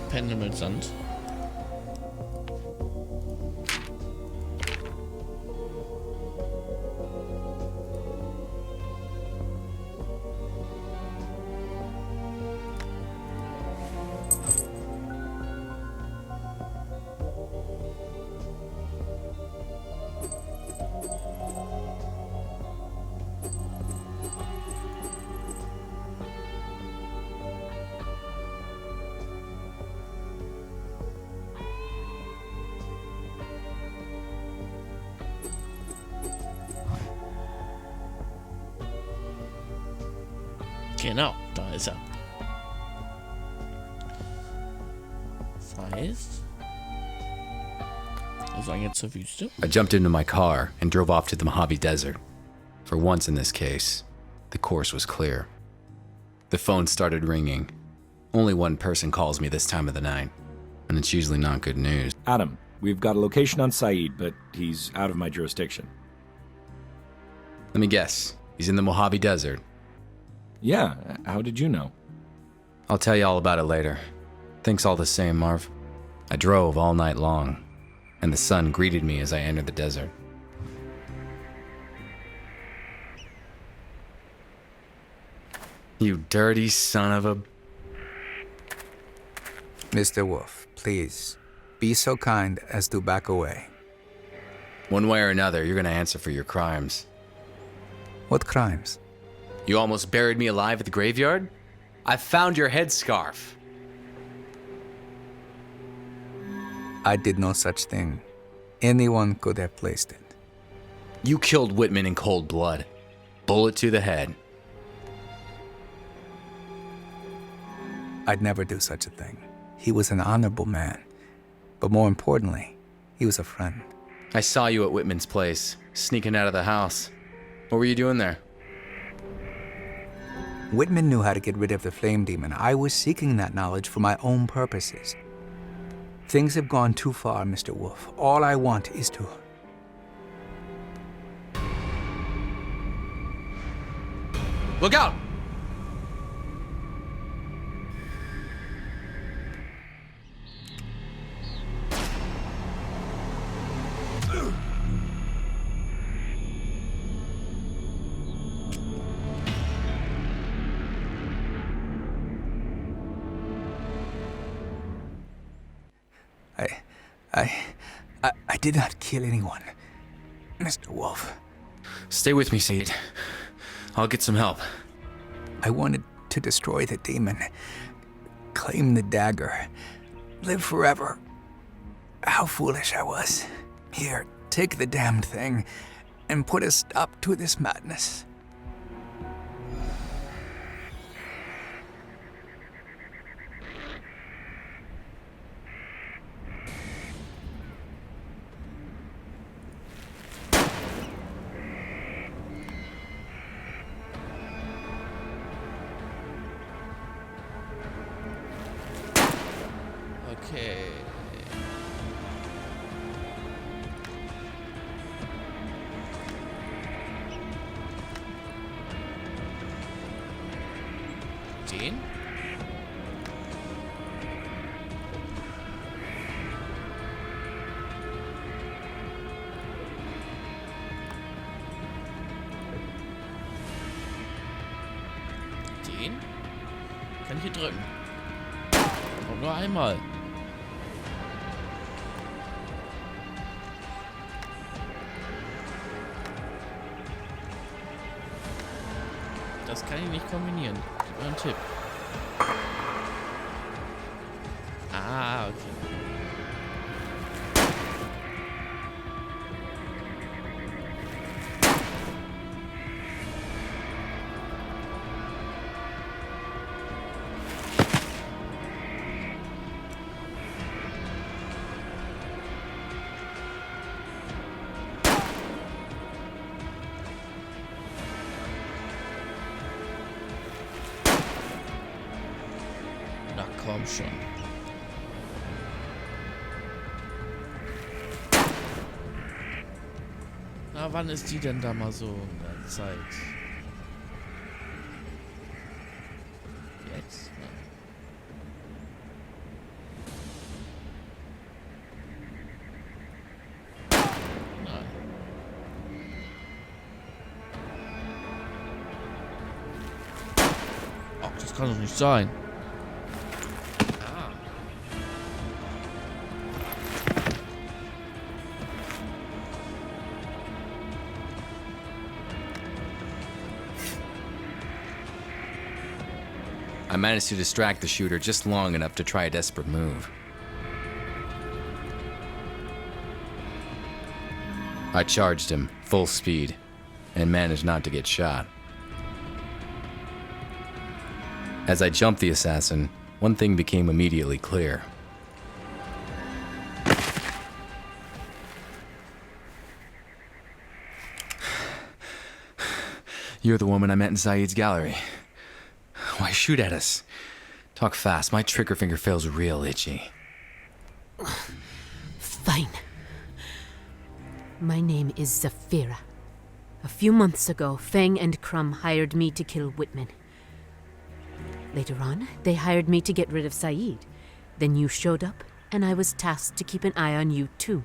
Pendel mit Sand. Genau, da ist er. Das heißt, wir sollen jetzt zur Wüste. I jumped into my car and drove off to the Mojave Desert. For once in this case, the course was clear. The phone started ringing. Only one person calls me this time of the night, and it's usually not good news. Adam, we've got a location on Saeed, but he's out of my jurisdiction. Let me guess, he's in the Mojave Desert. Yeah, how did you know? I'll tell you all about it later. Thanks all the same, Marv. I drove all night long, and the sun greeted me as I entered the desert. You dirty son of a... Mr. Wolfe, please, be so kind as to back away. One way or another, you're gonna answer for your crimes. What crimes? You almost buried me alive at the graveyard? I found your headscarf. I did no such thing. Anyone could have placed it. You killed Whitman in cold blood. Bullet to the head. I'd never do such a thing. He was an honorable man. But more importantly, he was a friend. I saw you at Whitman's place, sneaking out of the house. What were you doing there? Whitman knew how to get rid of the flame demon. I was seeking that knowledge for my own purposes. Things have gone too far, Mr. Wolfe. All I want is to... Look out! I did not kill anyone, Mr. Wolfe. Stay with me, Saeed. I'll get some help. I wanted to destroy the demon, claim the dagger, live forever. How foolish I was. Here, take the damned thing and put a stop to this madness. Okay. Den? Den? Kann ich hier drücken? Und nur einmal. Das kann ich nicht kombinieren. Gib mir einen Tipp. Ah, okay. Na komm schon. Na, wann ist die denn da mal so in der Zeit? Jetzt? Nein. Ach, das kann doch nicht sein. I managed to distract the shooter just long enough to try a desperate move. I charged him, full speed, and managed not to get shot. As I jumped the assassin, one thing became immediately clear. You're the woman I met in Saeed's gallery. Why shoot at us? Talk fast, my trigger finger feels real itchy. Fine. My name is Zafira. A few months ago, Feng and Crumb hired me to kill Whitman. Later on, they hired me to get rid of Saeed. Then you showed up, and I was tasked to keep an eye on you too.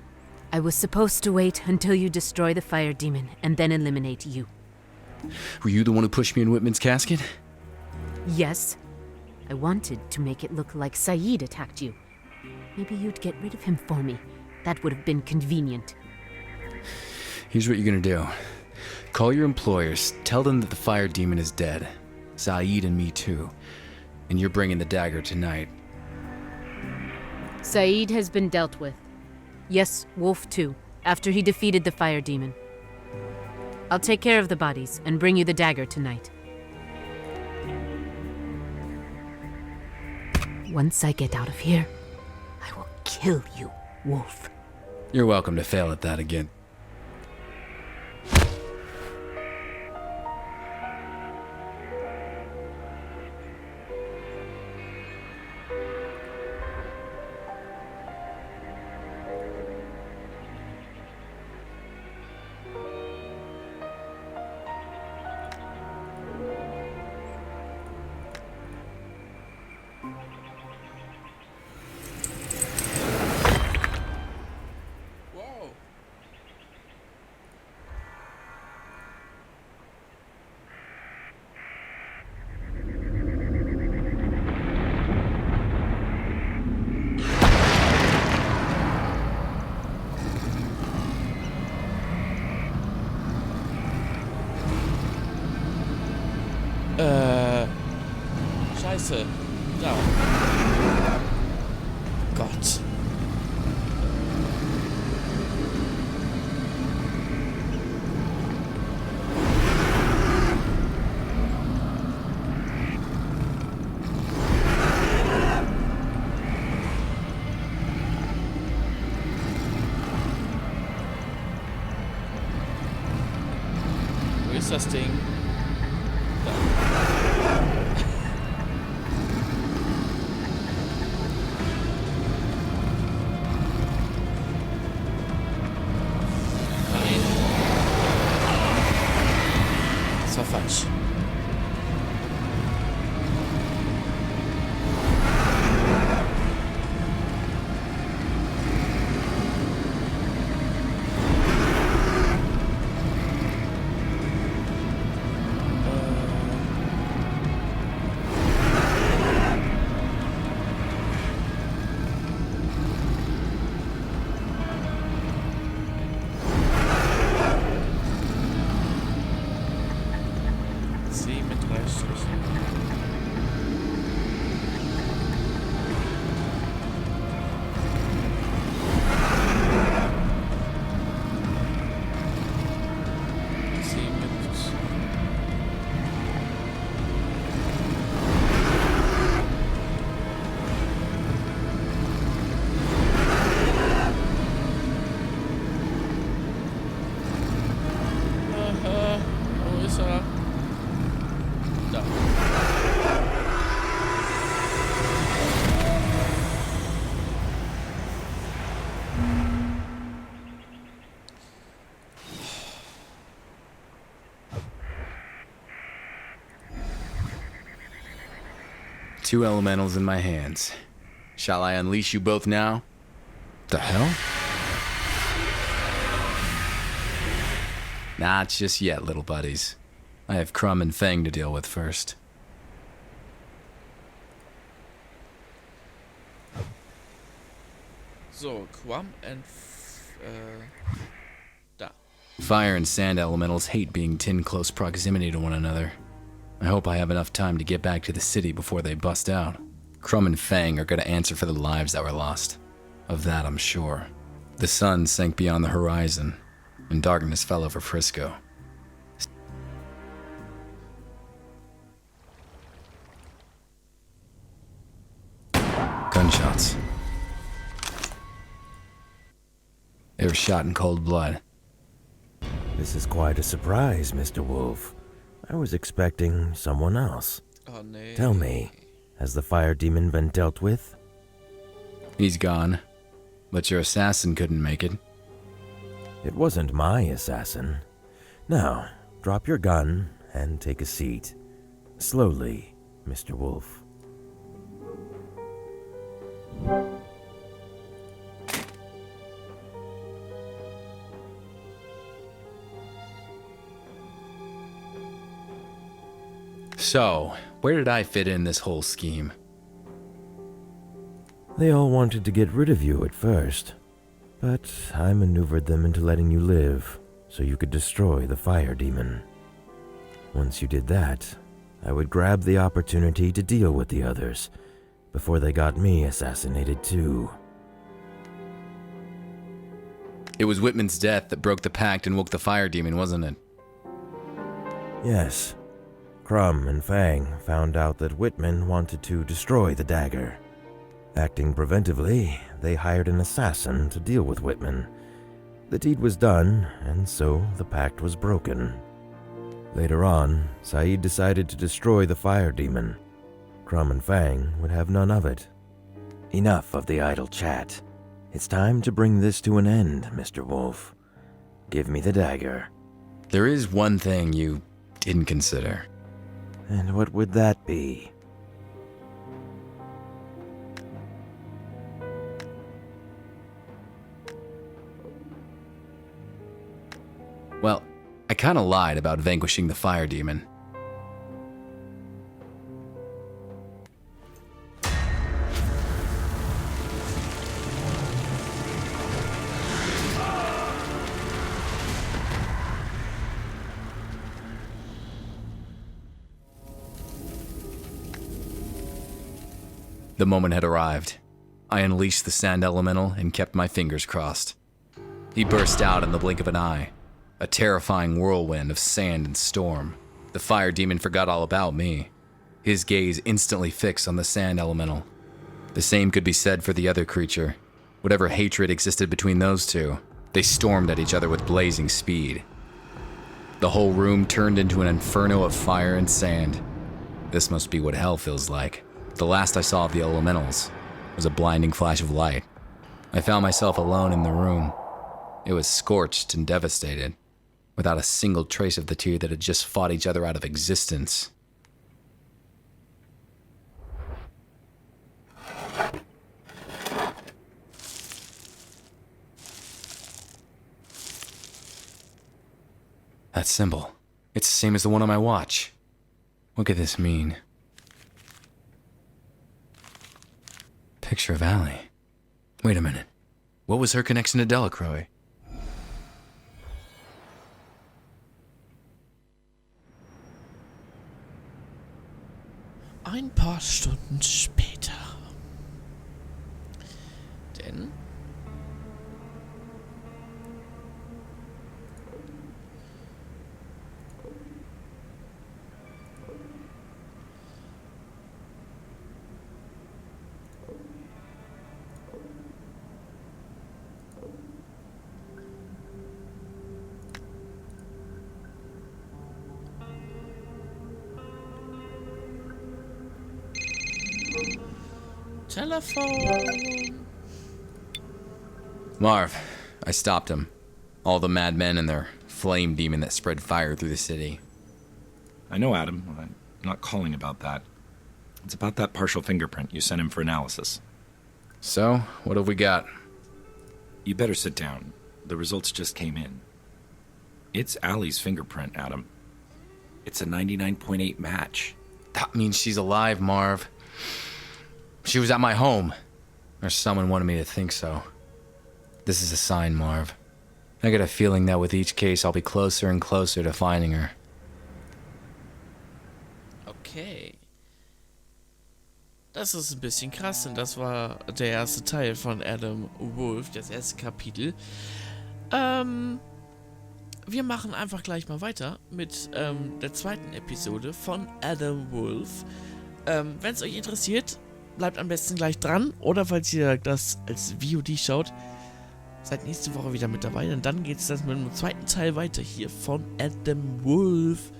I was supposed to wait until you destroy the fire demon, and then eliminate you. Were you the one who pushed me in Whitman's casket? Yes. I wanted to make it look like Saeed attacked you. Maybe you'd get rid of him for me. That would have been convenient. Here's what you're gonna do. Call your employers, tell them that the fire demon is dead. Saeed and me too. And you're bringing the dagger tonight. Saeed has been dealt with. Yes, Wolfe too, after he defeated the fire demon. I'll take care of the bodies and bring you the dagger tonight. Once I get out of here, I will kill you, Wolfe. You're welcome to fail at that again. Scheiße. Da. Gott. Wo ist das Ding? Da. Nein. Das war falsch. C mit 3 Strichen. C mit... Aha, wo ist er? Da. Two elementals in my hands. Shall I unleash you both now? The hell? Not just yet, little buddies. I have Crumb and Fang to deal with first. So, Quam and... da. Fire and sand elementals hate being in close proximity to one another. I hope I have enough time to get back to the city before they bust out. Crumb and Fang are gonna answer for the lives that were lost. Of that I'm sure. The sun sank beyond the horizon, and darkness fell over Frisco. Gunshots. They were shot in cold blood. This is quite a surprise, Mr. Wolfe. I was expecting someone else. Oh, nee. Tell me, has the fire demon been dealt with? He's gone, but your assassin couldn't make it. It wasn't my assassin. Now, drop your gun and take a seat. Slowly, Mr. Wolfe. So, where did I fit in this whole scheme? They all wanted to get rid of you at first, but I maneuvered them into letting you live so you could destroy the fire demon. Once you did that, I would grab the opportunity to deal with the others before they got me assassinated too. It was Whitman's death that broke the pact and woke the fire demon, wasn't it? Yes. Crumb and Fang found out that Whitman wanted to destroy the dagger. Acting preventively, they hired an assassin to deal with Whitman. The deed was done, and so the pact was broken. Later on, Saeed decided to destroy the fire demon. Crumb and Fang would have none of it. Enough of the idle chat. It's time to bring this to an end, Mr. Wolfe. Give me the dagger. There is one thing you didn't consider. And what would that be? Well, I kinda lied about vanquishing the fire demon. The moment had arrived. I unleashed the sand elemental and kept my fingers crossed. He burst out in the blink of an eye, a terrifying whirlwind of sand and storm. The fire demon forgot all about me, his gaze instantly fixed on the sand elemental. The same could be said for the other creature. Whatever hatred existed between those two, they stormed at each other with blazing speed. The whole room turned into an inferno of fire and sand. This must be what hell feels like. The last I saw of the elementals was a blinding flash of light. I found myself alone in the room. It was scorched and devastated, without a single trace of the two that had just fought each other out of existence. That symbol, it's the same as the one on my watch. What could this mean? Picture of Allie. Wait a minute. What was her connection to Delacroix? Ein paar Stunden später. Denn telephone. Marv, I stopped him. All the madmen and their flame demon that spread fire through the city. I know, Adam. I'm not calling about that. It's about that partial fingerprint you sent him for analysis. So, what have we got? You better sit down. The results just came in. It's Allie's fingerprint, Adam. It's a 99.8 match. That means she's alive, Marv. She was at my home. Or someone wanted me to think so. This is a sign, Marv. I get a feeling that with each case I'll be closer and closer to finding her. Okay. Das ist ein bisschen krass, und das war der erste Teil von Adam Wolfe, das erste Kapitel. Wir machen einfach gleich mal weiter mit der zweiten Episode von Adam Wolfe. Wenn es euch interessiert, bleibt am besten gleich dran. Oder falls ihr das als VOD schaut, seid nächste Woche wieder mit dabei. Denn dann geht es mit dem zweiten Teil weiter hier von Adam Wolfe.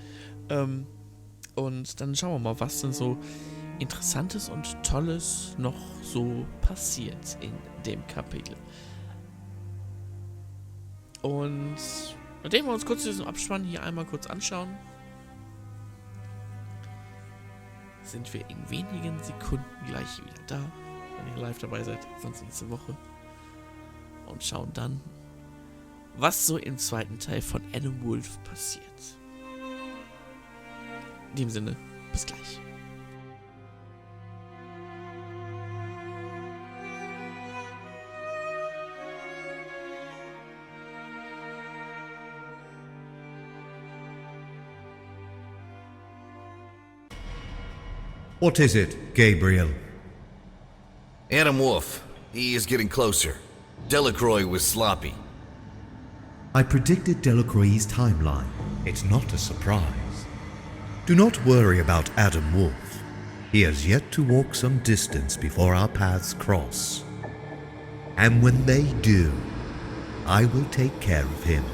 Und dann schauen wir mal, was denn so Interessantes und Tolles noch so passiert in dem Kapitel. Und nachdem wir uns kurz diesen Abspann hier einmal kurz anschauen, sind wir in wenigen Sekunden gleich wieder da, wenn ihr live dabei seid, sonst nächste Woche. Und schauen dann, was so im zweiten Teil von Adam Wolfe passiert. In dem Sinne, bis gleich. What is it, Gabriel? Adam Wolfe. He is getting closer. Delacroix was sloppy. I predicted Delacroix's timeline. It's not a surprise. Do not worry about Adam Wolfe. He has yet to walk some distance before our paths cross. And when they do, I will take care of him.